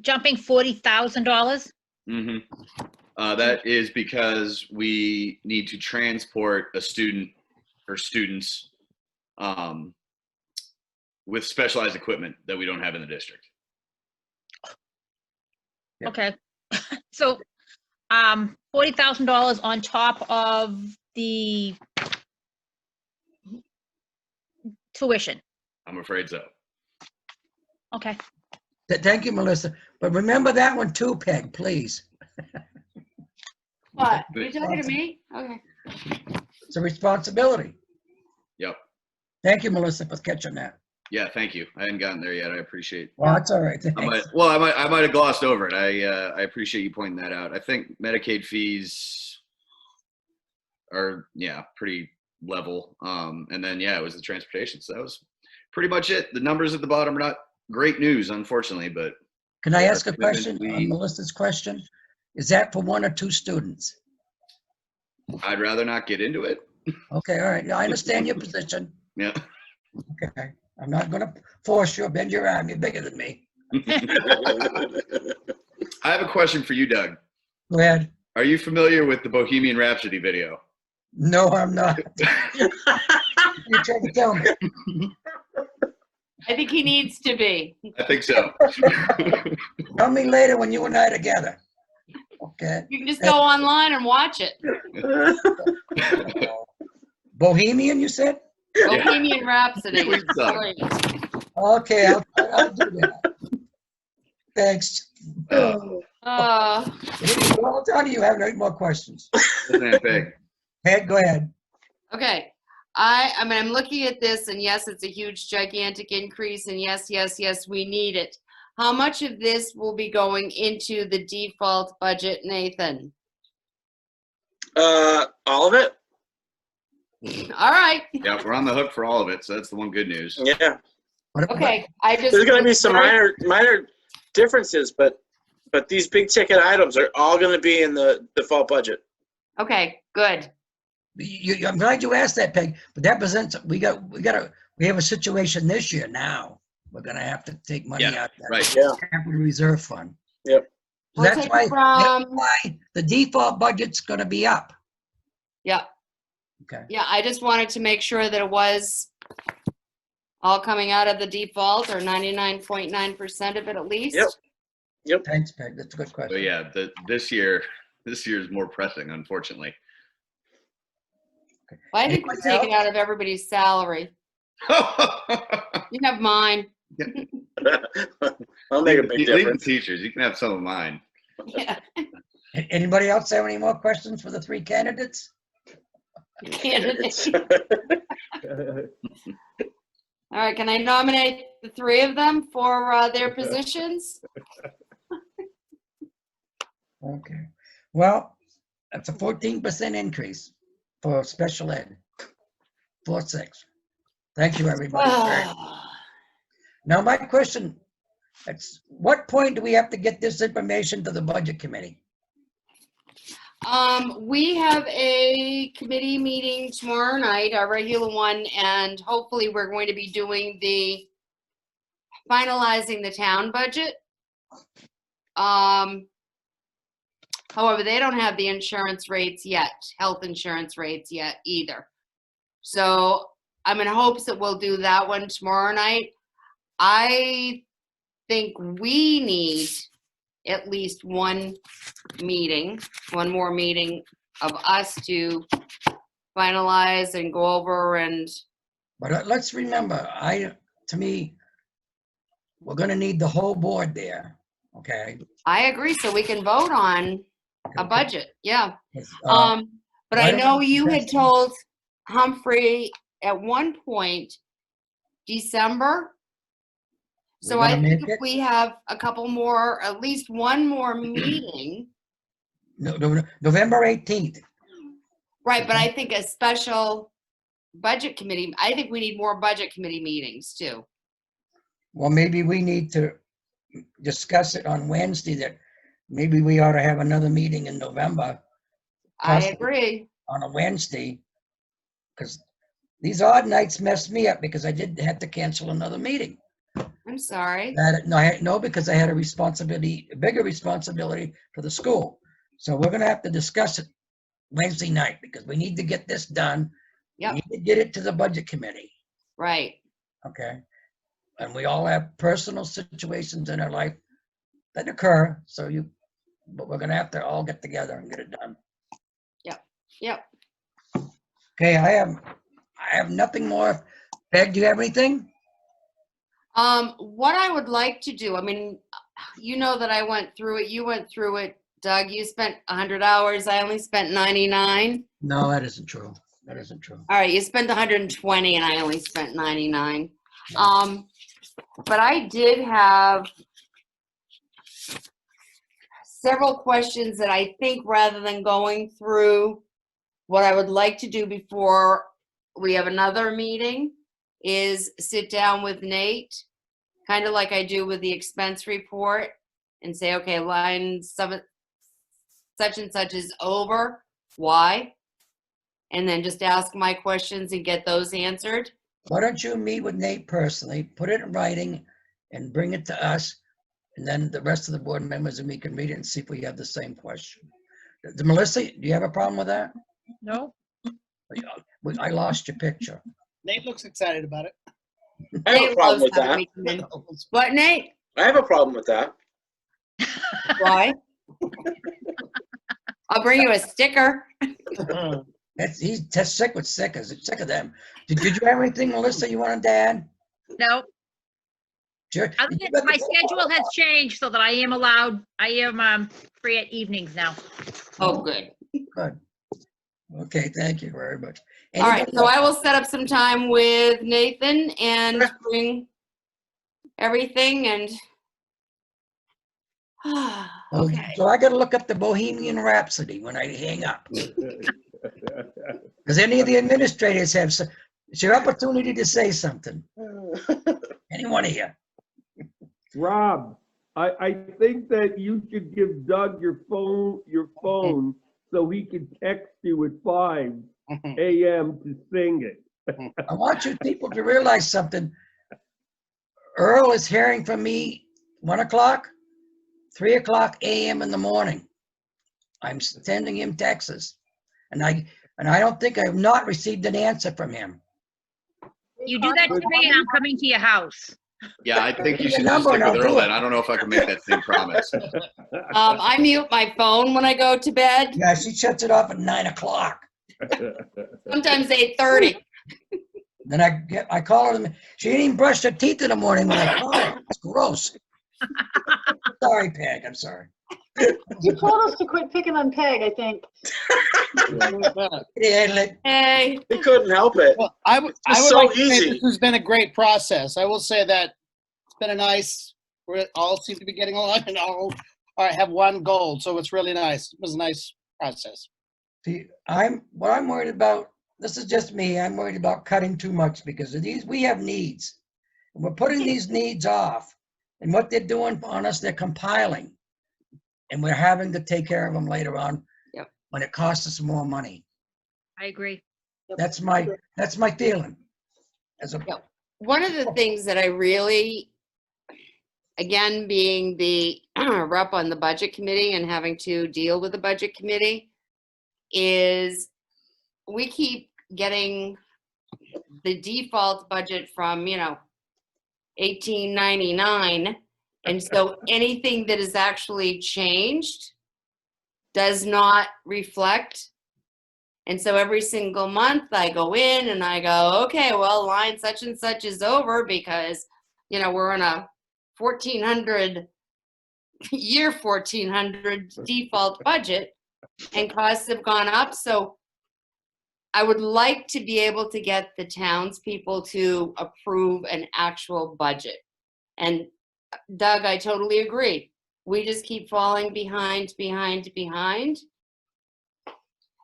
jumping $40,000. Mm-hmm. That is because we need to transport a student or students with specialized equipment that we don't have in the district. Yep. Okay. So, $40,000 on top of the tuition. I'm afraid so. Okay. Thank you, Melissa. But remember that one too, Peg, please. What, are you talking to me? Okay. It's a responsibility. Yep. Thank you, Melissa, for catching that. Yeah, thank you. I hadn't gotten there yet. I appreciate. Well, that's all right. I Thanks. might have glossed over it. I appreciate you pointing that out. I think Medicaid fees are pretty level. And then it was the transportation. So that was pretty much it. The numbers at the bottom are not great news, unfortunately, but Can I ask a commitment question we- on Melissa's question? Is that for 1 or 2 students? I'd rather not get into it. Okay, all right. I understand your position. Yeah. Okay, I'm not gonna force you, bend your arm, you're bigger than me. I have a question for you, Doug. Go ahead. Are you familiar with the Bohemian Rhapsody video? No, I'm not. You're trying to tell me. I think he needs to be. I think so. Tell me later when you and I are together. Okay. You can just go online and watch it. Bohemian, you said? Bohemian Rhapsody. It was done. Great. Okay, I'll do that. Thanks. Uh, Well, Tony, you have no more questions. Isn't that big? Ed, go ahead. Okay, I mean, I'm looking at this, and yes, it's a huge, gigantic increase, and yes, we need it. How much of this will be going into the default budget, Nathan? All of it? All right, Yeah, we're on the hook for all of it, so that's the one good news. Yeah. okay, I just. There's gonna be some minor differences, but these big ticket items are all gonna be in the default budget. Okay, good. I'm glad you asked that, Peg, but that presents, we have a situation this year now. We're gonna have to take money Yeah, out of that right. Yeah. capital reserve fund. Yep. So We'll that's take why, from- the default budget's gonna be up. Yeah, Okay. yeah, I just wanted to make sure that it was all coming out of the default, or 99.9% of it at least. Yep. Thanks, Peg. That's a good question. So yeah, this year is more pressing, unfortunately. Well, I think we're Anybody taking out of everybody's salary. You have mine. I'll make a big Leave the difference. teachers. You can have some of mine. Yeah. Anybody else have any more questions for the three candidates? Candidates. All right, can I nominate the three of them for their positions? Okay. Well, that's a 14% increase for special ed. 4.6. Thank you, everybody. Now, my question, at what point do we have to get this information to the budget committee? We have a committee meeting tomorrow night, our regular one, and hopefully we're going to be doing finalizing the town budget. However, they don't have the insurance rates yet, health insurance rates yet either. So I'm in hopes that we'll do that one tomorrow night. I think we need at least one more meeting of us to finalize and go over and, But let's remember, to me, we're gonna need the whole board there, okay? I agree, so we can vote on a budget, yeah. Uh, But why I don't know we you had discuss- told Humphrey at one point, December. So We're I gonna think make if it? we have a couple more, at least one more meeting, November 18th. right, but I think a special budget committee, I think we need more budget committee meetings too. Well, maybe we need to discuss it on Wednesday, that maybe we ought to have another meeting in November I Possibly. agree. on a Wednesday. Because these odd nights messed me up because I did have to cancel another meeting. I'm sorry. No, because I had a bigger responsibility for the school. So we're gonna have to discuss it Wednesday night because we need to get this done. We Yep, need to get it to the budget committee, right. okay? And we all have personal situations in our life that occur, but we're gonna have to all get together and get it done. Yep. Okay, I have nothing more. Peg, do you have anything? What I would like to do, I mean, you know that I went through it. You went through it, Doug. You spent 100 hours. I only spent 99. No, that isn't true. That isn't true. All right, you spent 120 and I only spent 99. But I did have several questions that I think, rather than going through, what I would like to do before we have another meeting is sit down with Nate, kind of like I do with the expense report, and say, okay, line such and such is over. Why? And then just ask my questions and get those answered. why don't you meet with Nate personally, put it in writing and bring it to us? And then the rest of the board members and we can read it and see if we have the same question. Melissa, do you have a problem with that? No, I lost your picture. Nate looks excited about it. I have a Nate problem loves with having that. me come in. What, Nate? I have a problem with that. Why? I'll bring you a sticker. He's just sick with sickers, sick of them. Did you have anything, Melissa, you wanted to add? no. Sure. Other than my schedule has changed so that I am free at evenings now. Oh, good. Good. Okay, thank you very much. All right, Anybody so else? I will set up some time with Nathan and bring everything and. Okay. So I gotta look up the Bohemian Rhapsody when I hang up. Does any of the administrators have, it's your opportunity to say something. Any one of you? Rob, I think that you should give Doug your phone so he can text you at 5 a.m. to sing it. I want you people to realize something. Earl is hearing from me 1 o'clock, 3 o'clock a.m. in the morning. I'm sending him texts. And I don't think I've not received an answer from him. You do that to me and I'm coming to your house. Yeah, I think you Give me should a just number stick and I'll with do Earl it. then. I don't know if I can make that same promise. I mute my phone when I go to bed, Yeah, she shuts it off at 9 o'clock. sometimes 8:30. Then I call her, she didn't even brush her teeth in the morning when I call her. It's gross. Sorry, Peg, I'm sorry. You told us to quit picking on Peg, I think. Yeah, Hey, He couldn't help it. Well, I would It's so like to say easy. this has been a great process. I will say that it's been a nice, we all seem to be getting along and all have one goal. So it's really nice. It was a nice process. See, what I'm worried about, this is just me, I'm worried about cutting too much because of these, we have needs. And we're putting these needs off. And what they're doing on us, they're compiling. And we're having to take care of them later on. Yep. When it costs us more money. I agree. That's my feeling. As a, Yep. One of the things that I really, again, being the rep on the budget committee and having to deal with the budget committee, is we keep getting the default budget from, 1899. And so anything that is actually changed does not reflect. And so every single month I go in and I go, okay, well, line such and such is over because, we're in a 1400 default budget and costs have gone up. So I would like to be able to get the townspeople to approve an actual budget. And Doug, I totally agree. We just keep falling behind.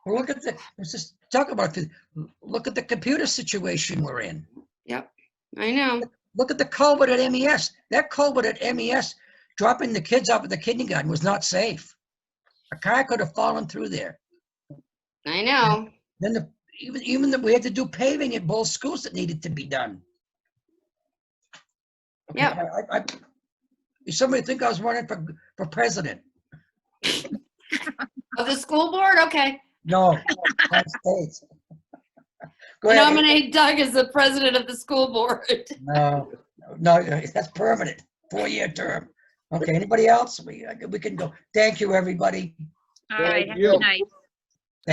well, let's just talk about look at the computer situation we're in. Yep, I know. Look at the culvert at MES. That culvert at MES, dropping the kids off at the kindergarten was not safe. A car could have fallen through there. I know. Then even that we had to do paving at both schools that needed to be done. Okay, Yep. Somebody think I was running for president? Of the school board? Okay. No, United States. Go ahead. Nominate Doug as the president of the school board. No, that's permanent, 4-year term. Okay, anybody else? We can go. Thank you, everybody. All right, Thank have a you. good night.